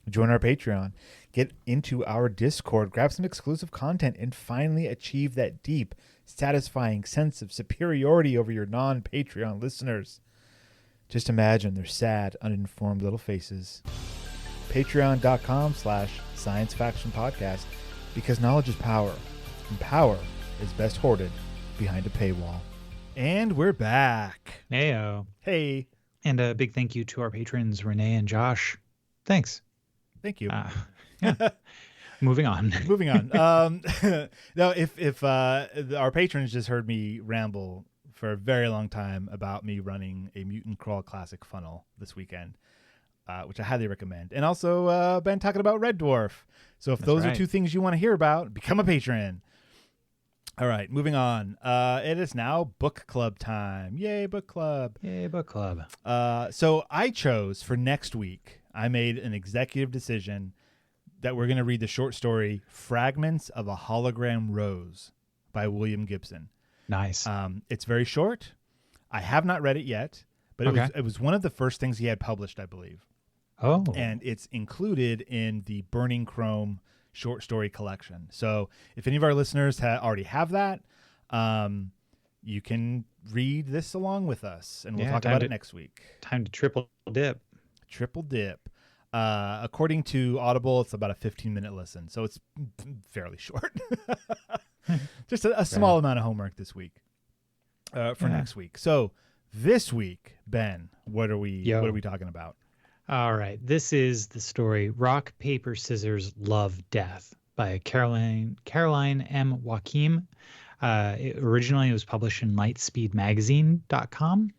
Join our Patreon, get into our Discord, grab some exclusive content, and finally achieve that deep, satisfying sense of superiority over your non-Patreon listeners. Just imagine their sad, uninformed little faces. Patreon.com/Science Faction Podcast, because knowledge is power, and power is best hoarded behind a paywall. And we're back. Heyo. Hey. And a big thank you to our patrons, Renee and Josh. Thanks. Thank you. Yeah. Moving on. Now, if our patrons just heard me ramble for a very long time about me running a Mutant Crawl Classic funnel this weekend, which I highly recommend. And also been talking about Red Dwarf. So if those are two things you want to hear about, become a patron. All right, moving on. It is now book club time. Yay, book club. Yay, book club. So I chose for next week, I made an executive decision that we're going to read the short story Fragments of a Hologram Rose by William Gibson. Nice. It's very short. I have not read it yet, but it was one of the first things he had published, I believe. Oh. And it's included in the Burning Chrome short story collection. So if any of our listeners already have that, you can read this along with us, and we'll talk about it next week. Time to triple dip. According to Audible, it's about a 15-minute listen, so it's fairly short. Just a small amount of homework this week for next week. So this week, Ben, what are we talking about? All right. This is the story Rock, Paper, Scissors, Love, Death by Caroline M. Joachim. Originally, it was published in lightspeedmagazine.com.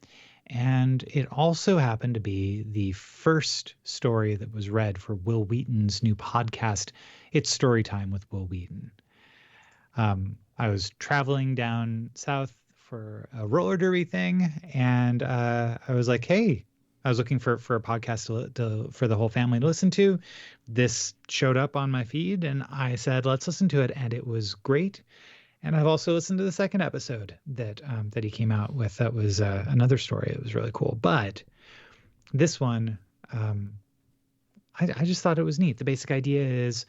And it also happened to be the first story that was read for Will Wheaton's new podcast, It's Storytime with Will Wheaton. I was traveling down south for a roller derby thing, and I was like, hey, I was looking for a podcast for the whole family to listen to. This showed up on my feed, and I said, let's listen to it, and it was great. And I've also listened to the second episode that he came out with. That was another story. It was really cool. But this one, I just thought it was neat. The basic idea is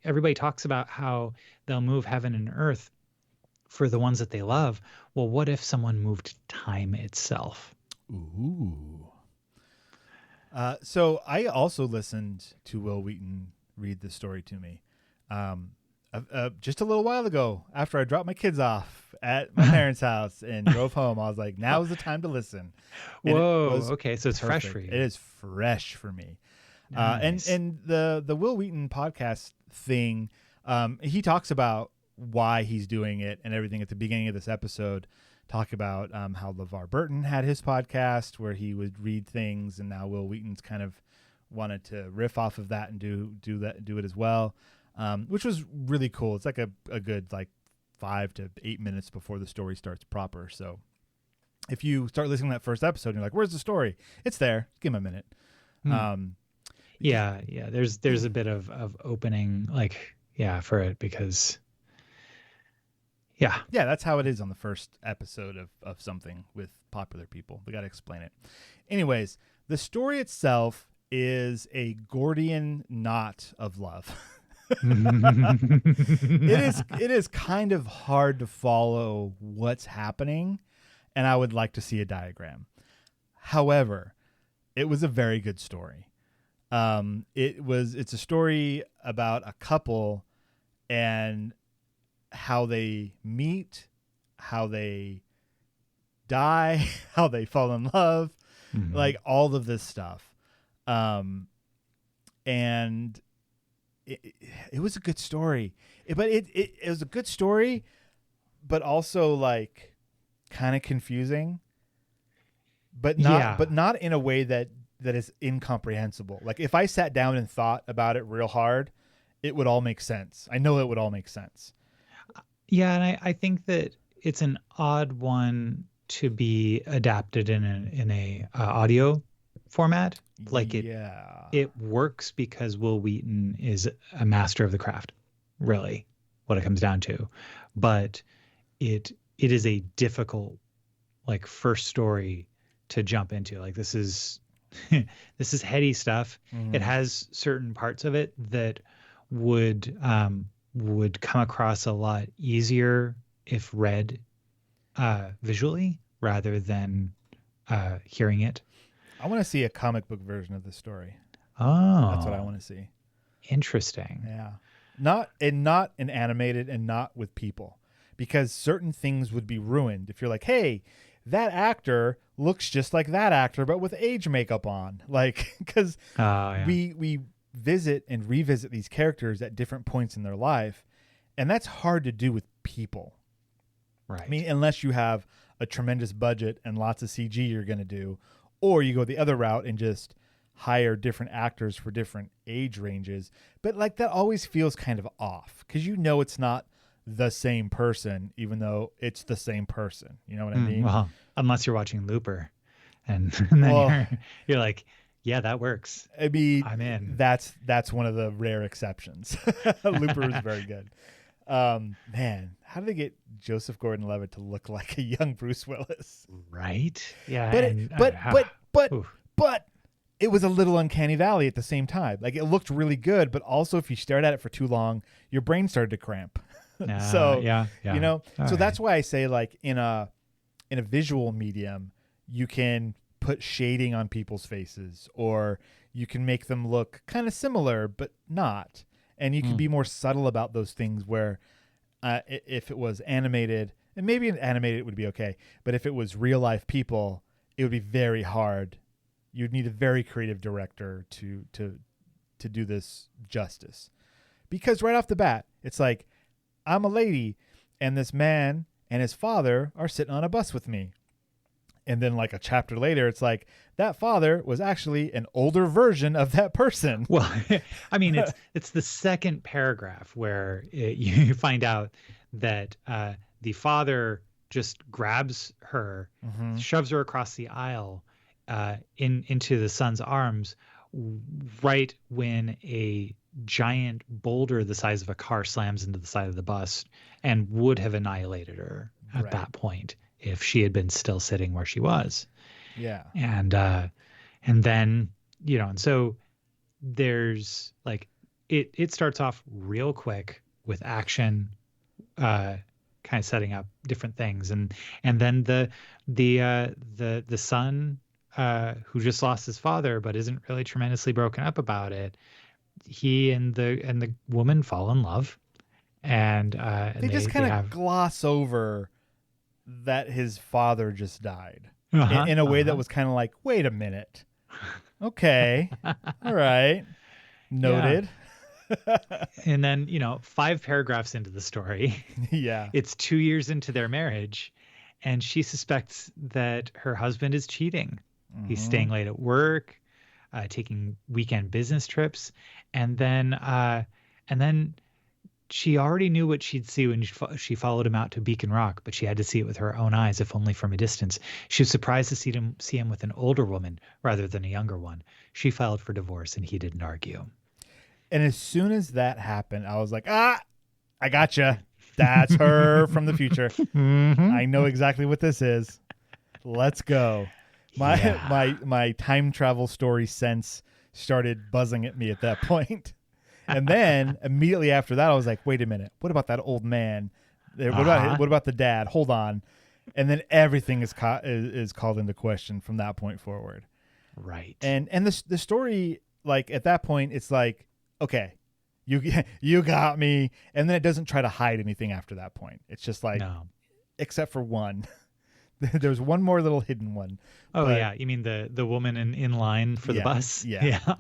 everybody talks about how they'll move heaven and earth for the ones that they love. Well, what if someone moved time itself? Ooh. So I also listened to Will Wheaton read the story to me. just a little while ago, after I dropped my kids off at my parents' house and drove home, I was like, now is the time to listen. And Whoa. Okay. So it's fresh for you. It is fresh for me. Nice. And the Will Wheaton podcast thing, he talks about why he's doing it and everything at the beginning of this episode. Talk about how LeVar Burton had his podcast where he would read things, and now Will Wheaton's kind of wanted to riff off of that and do it as well, which was really cool. It's like a good like 5 to 8 minutes before the story starts proper. So if you start listening to that first episode and you're like, where's the story? It's there. Give him a minute. Yeah. There's a bit of opening for it because yeah, that's how it is on the first episode of something with popular people. We got to explain it. Anyways, the story itself is a Gordian knot of love. It is kind of hard to follow what's happening, and I would like to see a diagram. However, it was a very good story. It's a story about a couple and how they meet, how they die, how they fall in love, like all of this stuff. And it was a good story, but it was a good story, but also like kind of confusing, but not in a way that is incomprehensible. Like if I sat down and thought about it real hard, it would all make sense. I know it would all make sense. Yeah, and I think that it's an odd one to be adapted in a audio format. Like it works because Will Wheaton is a master of the craft, really, what it comes down to. But it is a difficult like first story to jump into. Like this is heady stuff. It has certain parts of it that would come across a lot easier if read visually rather than hearing it. I want to see a comic book version of this story. Oh, that's what I want to see. Interesting. Yeah, not an animated and not with people, because certain things would be ruined if you're like, hey, that actor looks just like that actor but with age makeup on, like because we visit and revisit these characters at different points in their life, and that's hard to do with people. Right. I mean, unless you have a tremendous budget and lots of CG you're going to do, or you go the other route and just hire different actors for different age ranges. But like that always feels kind of off because it's not the same person, even though it's the same person. You know what I mean? Well, unless you're watching Looper, and then you're like, yeah, that works. I mean, I'm in. That's one of the rare exceptions. Looper is very good. Man, how did they get Joseph Gordon-Levitt to look like a young Bruce Willis? Right? Yeah. But it was a little uncanny valley at the same time. Like it looked really good, but also if you stared at it for too long, your brain started to cramp. So that's why I say like in a visual medium, you can put shading on people's faces, or you can make them look kind of similar but not, and you can be more subtle about those things. Where if it was animated, and maybe animated it would be okay, but if it was real life people, it would be very hard. You'd need a very creative director to do this justice, because right off the bat it's like, I'm a lady and this man and his father are sitting on a bus with me. And then like a chapter later, it's like that father was actually an older version of that person. Well, I mean, it's the second paragraph where you find out that the father just grabs her, shoves her across the aisle into the son's arms right when a giant boulder the size of a car slams into the side of the bus and would have annihilated her at that point if she had been still sitting where she was. Yeah. And then, and so there's like, it starts off real quick with action, kind of setting up different things. And then the son, who just lost his father, but isn't really tremendously broken up about it. He and the woman fall in love, and they just kind of gloss over that his father just died in a way that was kind of like, wait a minute. Okay. All right. Noted. And then, 5 paragraphs into the story, yeah, it's 2 years into their marriage, and she suspects that her husband is cheating. He's staying late at work, taking weekend business trips, and then she already knew what she'd see when she followed him out to Beacon Rock, but she had to see it with her own eyes, if only from a distance. She was surprised to see him with an older woman rather than a younger one. She filed for divorce, and he didn't argue. And as soon as that happened, I was like, I gotcha. That's her from the future. I know exactly what this is. Let's go. My time travel story sense started buzzing at me at that point. And then immediately after that, I was like, wait a minute. What about that old man? What about the dad? Hold on. And then everything is called into question from that point forward. Right. And the story, like at that point, it's like, okay, you got me. And then it doesn't try to hide anything after that point. It's just like, except for one. There's one more little hidden one. Oh, yeah. You mean the woman in line for the bus? Yeah.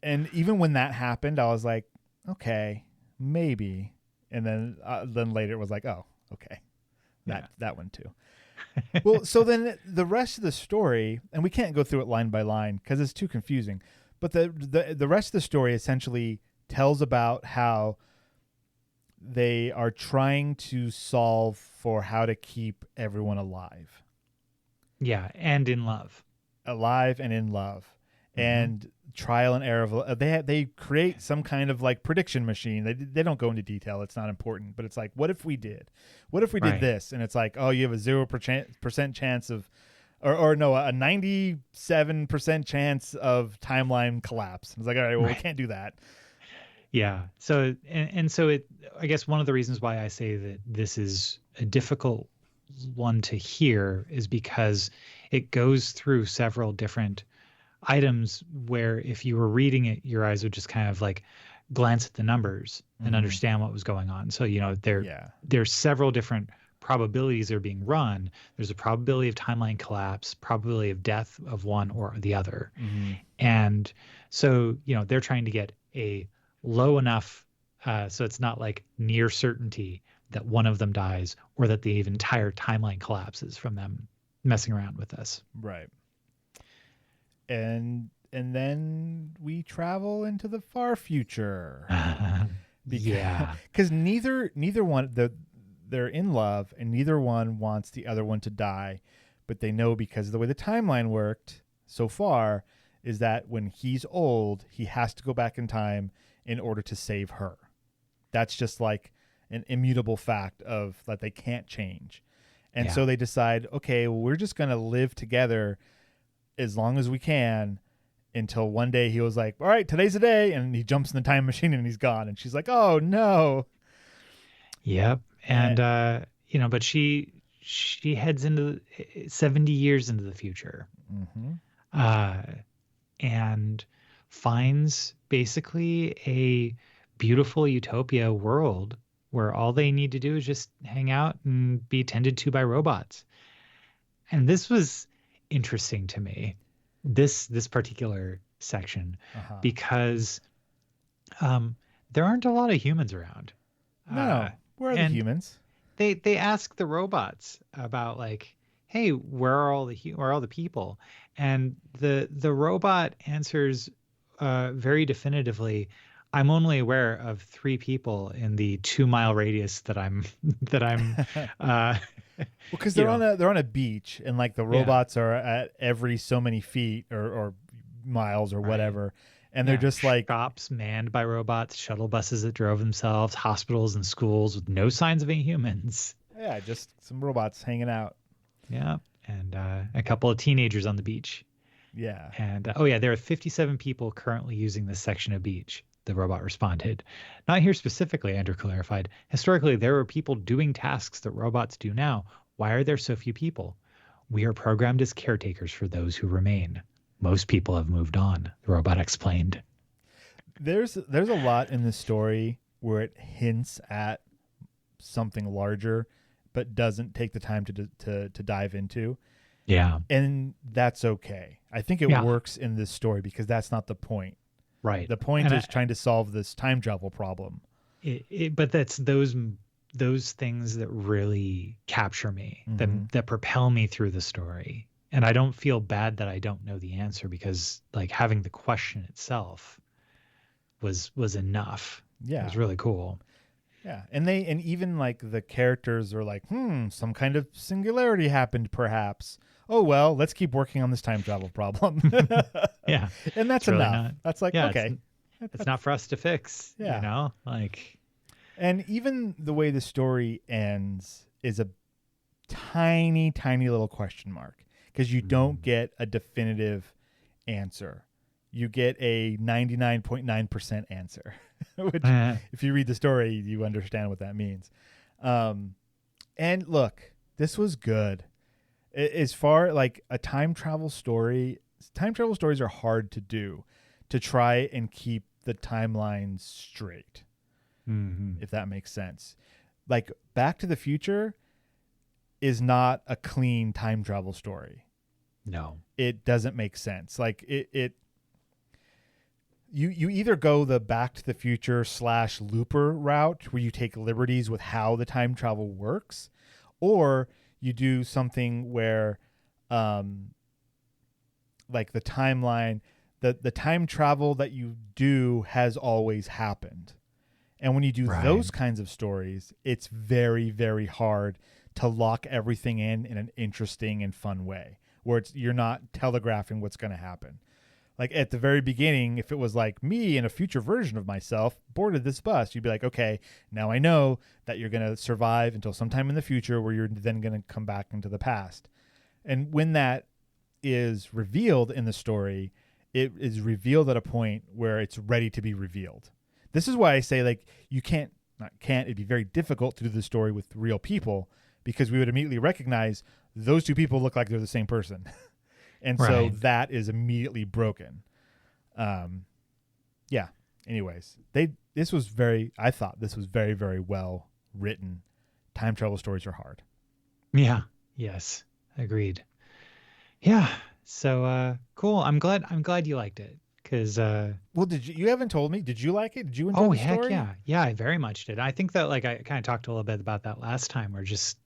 And even when that happened, I was like, okay, maybe. And then later it was like, oh, okay, that one too. Well, so then the rest of the story, and we can't go through it line by line because it's too confusing. But the rest of the story essentially tells about how they are trying to solve for how to keep everyone alive. Yeah, and in love. Alive and in love. And trial and error. They create some kind of like prediction machine. They don't go into detail. It's not important. But it's like, what if we did? What if we did this? And it's like, oh, you have a 0% chance of, or no, a 97% chance of timeline collapse. It's like, all right, well, we can't do that. Yeah. So, so I guess one of the reasons why I say that this is a difficult one to hear is because it goes through several different items where if you were reading it, your eyes would just kind of like glance at the numbers and understand what was going on. So, there's several different probabilities that are being run. There's a probability of timeline collapse, probability of death of one or the other. And so, they're trying to get a low enough so it's not like near certainty that one of them dies or that the entire timeline collapses from them messing around with us. Right. And then we travel into the far future. Because neither one, they're in love and neither one wants the other one to die, but they know because of the way the timeline worked so far is that when he's old, he has to go back in time in order to save her. That's just like an immutable fact of that they can't change. And so they decide, okay, well, we're just going to live together as long as we can until one day he was like, all right, today's the day. And he jumps in the time machine and he's gone. And she's like, oh no. Yep. And, but she heads into 70 years into the future and finds basically a beautiful utopia world where all they need to do is just hang out and be tended to by robots. And this was interesting to me, this particular section, because there aren't a lot of humans around. No, where are the humans? They ask the robots about like, hey, where are all the people? And the robot answers very definitively, I'm only aware of 3 people in the 2-mile radius that I'm because they're on a beach and like the robots are at every so many feet or miles or whatever. And they're just like shops manned by robots, shuttle buses that drove themselves, hospitals and schools with no signs of any humans. Yeah, just some robots hanging out. Yeah. And a couple of teenagers on the beach. Yeah. And there are 57 people currently using this section of beach. The robot responded. Not here specifically, Andrew clarified. Historically, there were people doing tasks that robots do now. Why are there so few people? We are programmed as caretakers for those who remain. Most people have moved on, the robot explained. There's a lot in the story where it hints at something larger, but doesn't take the time to dive into. Yeah. And that's okay. I think it works in this story because that's not the point. Right. The point is trying to solve this time travel problem. But that's those things that really capture me, that propel me through the story. And I don't feel bad that I don't know the answer, because like having the question itself was enough. Yeah. It was really cool. Yeah. And even like the characters are like, some kind of singularity happened perhaps. Oh, well, let's keep working on this time travel problem. Yeah. And that's really enough. That's like, okay. It's not for us to fix, Yeah. you know, like. And even the way the story ends is a tiny, tiny little question mark, because you don't get a definitive answer. You get a 99.9% answer, which if you read the story, you understand what that means. And look, this was good. As far like a time travel stories are hard to do, to try and keep the timelines straight. If that makes sense. Like Back to the Future is not a clean time travel story. No. It doesn't make sense. Like you either go the Back to the Future / Looper route, where you take liberties with how the time travel works, or you do something where like the timeline, the time travel that you do has always happened. And when you do those kinds of stories, it's very, very hard to lock everything in an interesting and fun way, where you're not telegraphing what's going to happen. Like at the very beginning, if it was like me and a future version of myself boarded this bus, you'd be like, okay, now I know that you're going to survive until sometime in the future, where you're then going to come back into the past. And when that is revealed in the story, it is revealed at a point where it's ready to be revealed. This is why I say, like, it'd be very difficult to do the story with real people, because we would immediately recognize those two people look like they're the same person. And so that is immediately broken. Yeah. Anyways, I thought this was very, very well written. Time travel stories are hard. Yeah. Yes. Agreed. Yeah. So, cool. I'm glad you liked it. Because well, you haven't told me, did you like it? Did you enjoy the story? Yeah, I very much did. I think that like I kind of talked a little bit about that last time, where just,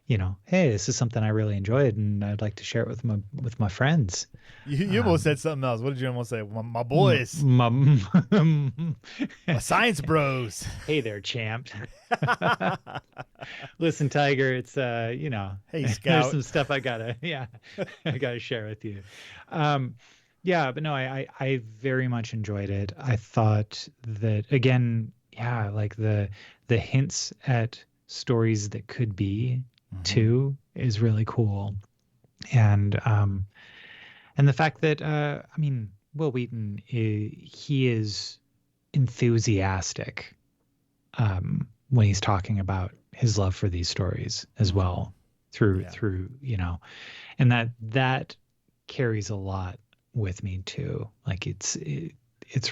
you know, hey, this is something I really enjoyed and I'd like to share it with my friends. You almost said something else. What did you almost say? My boys, my science bros. Hey there, champ. Listen, Tiger, it's you know, hey, Scout, there's some stuff I gotta share with you. Yeah, but no, I very much enjoyed it. I thought that, again, yeah, like the hints at stories that could be too is really cool. And the fact that I mean, Will Wheaton, he is enthusiastic when he's talking about his love for these stories as well, through you know, and that carries a lot with me too. Like it's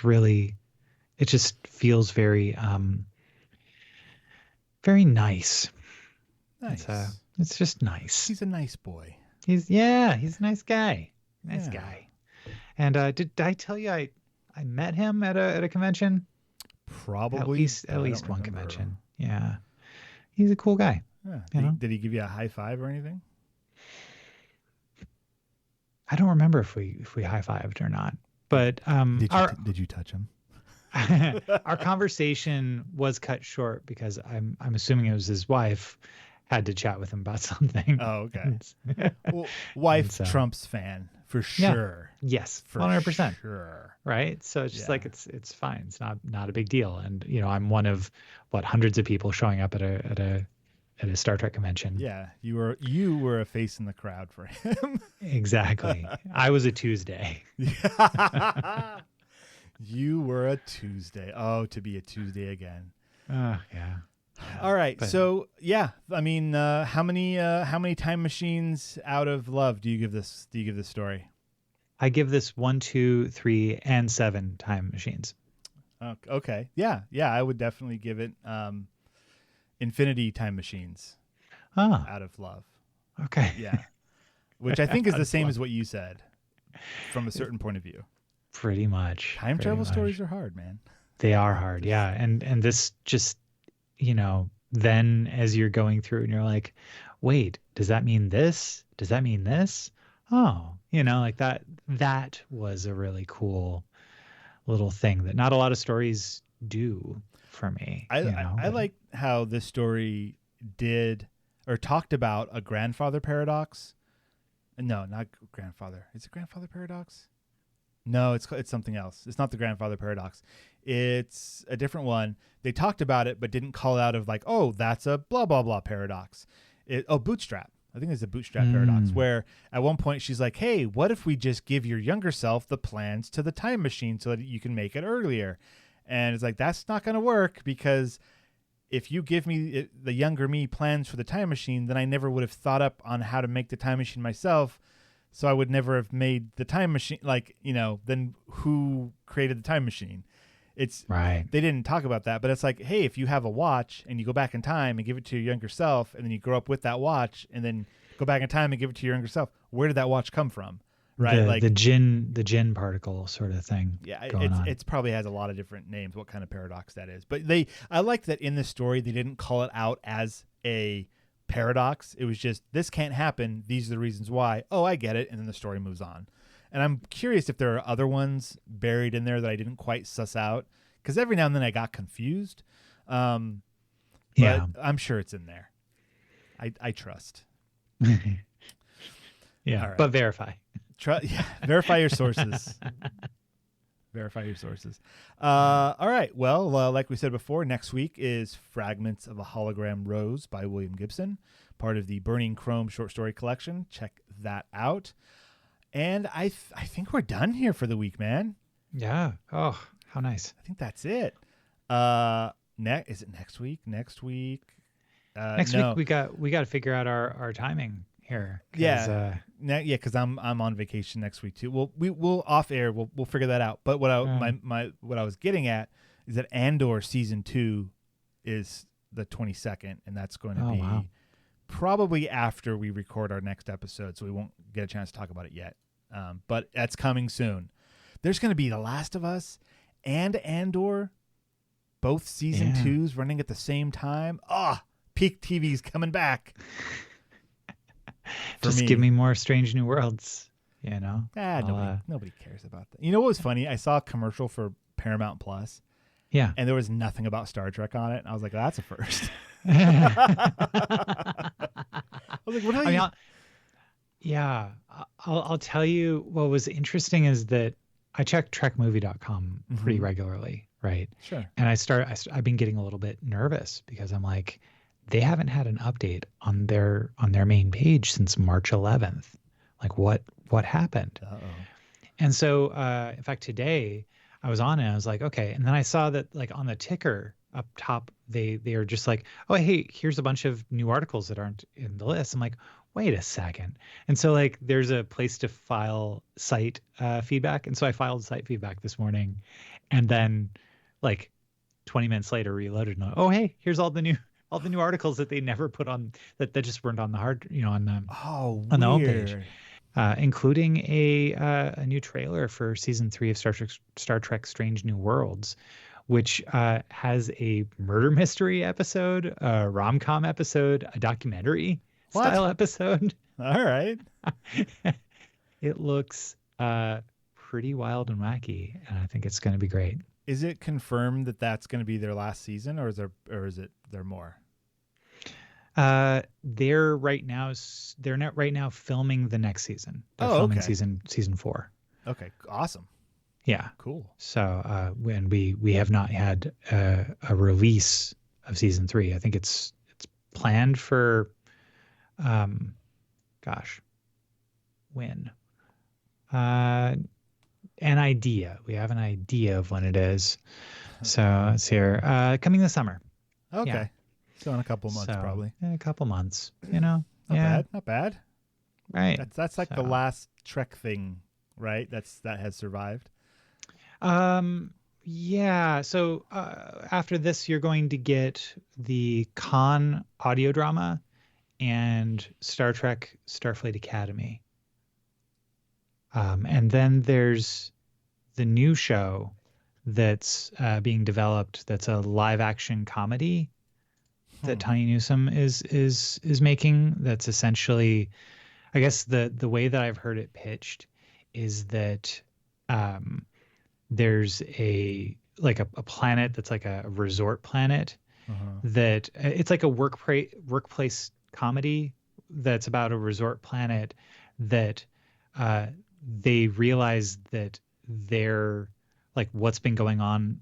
really, it just feels very very nice. It's just nice. He's a nice boy. He's a nice guy. Nice guy. And did I tell you I met him at a convention? Probably at least one convention. Yeah. He's a cool guy. Yeah. Did he give you a high five or anything? I don't remember if we high-fived or not, but did you touch him? Our conversation was cut short because I'm assuming it was his wife had to chat with him about something. Oh, okay. Well, wife Trump's fan for sure. Yeah. Yes, 100%. Sure. Right. So it's just like it's fine. It's not a big deal. And you know, I'm one of hundreds of people showing up at a Star Trek convention. Yeah, you were a face in the crowd for him. Exactly. I was a Tuesday. You were a Tuesday. Oh, to be a Tuesday again. Yeah. All right. So yeah, I mean, how many time machines out of love do you give this story? I give this 1, 2, 3, and 7 time machines. Okay. Yeah. Yeah. I would definitely give it Infinity Time Machines Oh, out of love. okay. Yeah. Which I think is Out the of same love. as what you said from a certain point of view. Pretty much. Time Pretty travel much. stories are hard, man. They are hard. Yeah. And this just, then as you're going through and you're like, wait, does that mean this? Does that mean this? Oh, like that was a really cool little thing that not a lot of stories do for me, I but like how this story did or talked about a grandfather paradox. No, not grandfather. Is it grandfather paradox? No, it's something else. It's not the grandfather paradox. It's a different one. They talked about it, but didn't call out of like, oh, that's a blah, blah, blah paradox. Bootstrap. I think it's a bootstrap paradox where at one point she's like, hey, what if we just give your younger self the plans to the time machine so that you can make it earlier? And it's like, that's not going to work because if you give me the younger me plans for the time machine, then I never would have thought up on how to make the time machine myself. So I would never have made the time machine. Like, then who created the time machine? It's right. They didn't talk about that, but it's like, hey, if you have a watch and you go back in time and give it to your younger self, and then you grow up with that watch and then go back in time and give it to your younger self, where did that watch come from? Right. The gin particle sort of thing. Yeah. It's probably has a lot of different names, what kind of paradox that is, but I like that in this story, they didn't call it out as a paradox. It was just, this can't happen. These are the reasons why. Oh, I get it. And then the story moves on. And I'm curious if there are other ones buried in there that I didn't quite suss out, because every now and then I got confused. But I'm sure it's in there. I trust. Yeah, right. but verify. Verify your sources. Verify your sources. All right. Well, like we said before, next week is Fragments of a Hologram Rose by William Gibson, part of the Burning Chrome short story collection. Check that out. And I think we're done here for the week, man. Yeah. Oh, how nice. I think that's it. Is it next week? Next week week we got to figure out our timing here. Yeah. Because I'm on vacation next week too. We'll off air. We'll figure that out. But what I was getting at is that Andor season 2 is the 22nd, and that's going to be probably after we record our next episode, so we won't get a chance to talk about it yet. But that's coming soon. There's going to be The Last of Us and Andor, both season 2s running at the same time. Peak TV's coming back. Just give me more Strange New Worlds, Nobody cares about that. You know what was funny? I saw a commercial for Paramount Plus. Yeah. And there was nothing about Star Trek on it. And I was like, that's a first. I was like, what I'll tell you what was interesting is that I check trekmovie.com pretty regularly, right? Sure. And I've been getting a little bit nervous because I'm like, they haven't had an update on their main page since March 11th. Like what happened? Uh-oh. And so, in fact, today I was on it. And I was like, okay. And then I saw that like on the ticker up top, they are just like, oh, hey, here's a bunch of new articles that aren't in the list. I'm like, wait a second. And so like, there's a place to file site feedback. And so I filed site feedback this morning, and then like 20 minutes later reloaded. And oh, hey, here's all the new articles that they never put on that just weren't on the hard, on the homepage. Including a new trailer for season 3 of Star Trek Strange New Worlds, which has a murder mystery episode, a rom-com episode, a documentary style episode. All right. It looks pretty wild and wacky, and I think it's going to be great. Is it confirmed that that's going to be their last season, or is there more? They're not right now filming the next season. They're filming season 4. Okay, awesome. Yeah, cool. So when we have not had a release of season 3, I think it's planned for, when? An idea. We have an idea of when it is. So it's here, coming this summer. Okay. Yeah. So in a couple months, probably. In a couple months, Not bad. Right. That's like the last Trek thing, right? That has survived. Yeah. So after this, you're going to get the Khan audio drama and Star Trek Starfleet Academy. And then there's the new show that's being developed. That's a live action comedy that Tanya Newsom is making. That's essentially, I guess the way that I've heard it pitched is that there's a planet that's like a resort planet that it's like a workplace comedy that's about a resort planet that they realize that their like what's been going on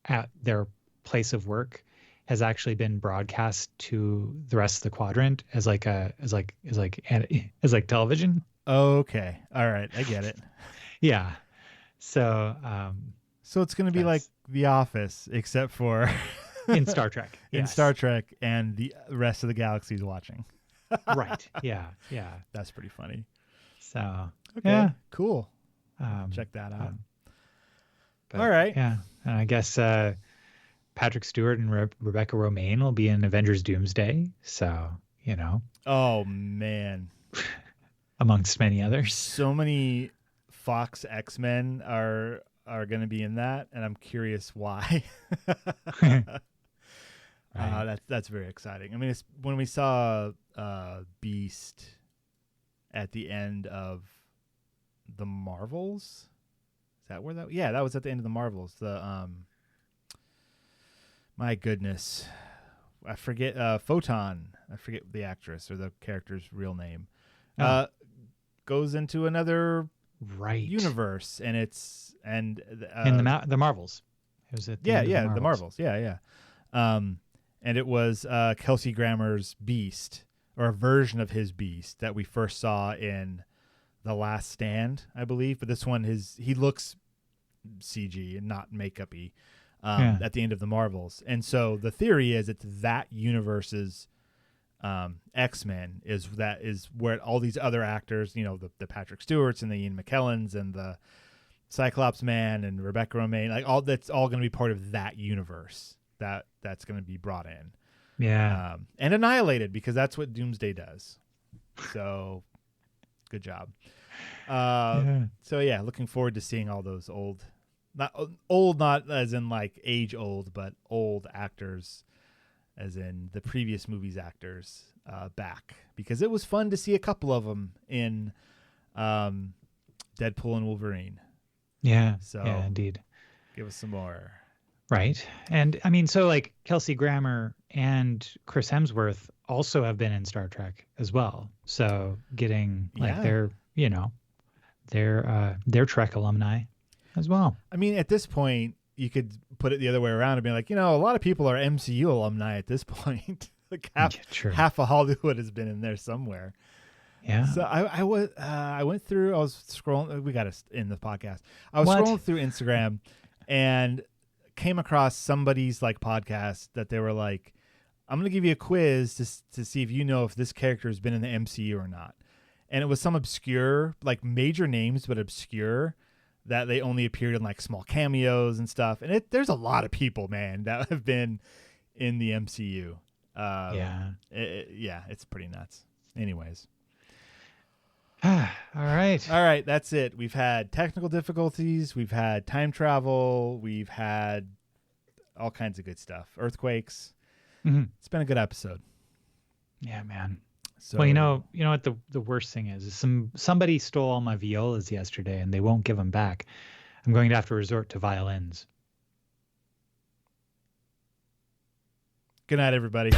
at their place of work has actually been broadcast to the rest of the quadrant as like television. Okay. All right. I get it. Yeah. So so it's going to be like The Office, except for in Star Trek. In Yes. Star Trek, and the rest of the galaxy's watching. Right. Yeah. Yeah. That's pretty funny. So Okay. yeah. Cool. Check that out. But, all right. Yeah. And I guess Patrick Stewart and Rebecca Romaine will be in Avengers Doomsday. So, Oh man. amongst many others. So many Fox X-Men are going to be in that, and I'm curious why. Right. That's very exciting. I mean, it's when we saw Beast at the end of the Marvels. Is that where that? Yeah, that was at the end of the Marvels. The my goodness, I forget Photon. I forget the actress or the character's real name. Goes into another universe, and it's in the Marvels. It was at the end of the Marvels. Yeah. And it was Kelsey Grammer's Beast, or a version of his Beast that we first saw in The Last Stand, I believe. But this one, he looks CG and not makeup-y at the end of the Marvels. And so the theory is it's that universe's X-Men is where all these other actors, the Patrick Stewarts and the Ian McKellens and the Cyclops Man and Rebecca Romaine, that's all going to be part of that universe that's going to be brought in. Yeah. And annihilated, because that's what Doomsday does. So good job. So yeah, looking forward to seeing all those not as in like age old, but old actors as in the previous movie's actors back, because it was fun to see a couple of them in Deadpool and Wolverine. Yeah. So yeah, indeed. Give us some more. Right. And I mean, so like Kelsey Grammer and Chris Hemsworth also have been in Star Trek as well. So getting they're Trek alumni as well. I mean, at this point, you could put it the other way around and be like, a lot of people are MCU alumni at this point. Like half of Hollywood has been in there somewhere. Yeah. So I went through. I was scrolling. We got to end the podcast. I was scrolling through Instagram and came across somebody's like podcast that they were like, I'm gonna give you a quiz to see if you know if this character has been in the MCU or not. And it was some obscure, like major names, but obscure, that they only appeared in like small cameos and stuff. And there's a lot of people, man, that have been in the MCU. It's pretty nuts. Anyways. All right. That's it. We've had technical difficulties. We've had time travel. We've had all kinds of good stuff. Earthquakes. Mm-hmm. It's been a good episode. Yeah, man. So, well, you know what the worst thing is somebody stole all my violas yesterday and they won't give them back. I'm going to have to resort to violins. Good night, everybody.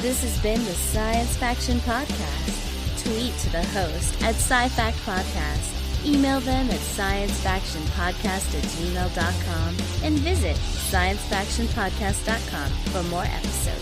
This has been the Science Faction Podcast. Tweet to the host at SciFact Podcast. Email them at sciencefactionpodcast@gmail.com and visit sciencefactionpodcast.com for more episodes.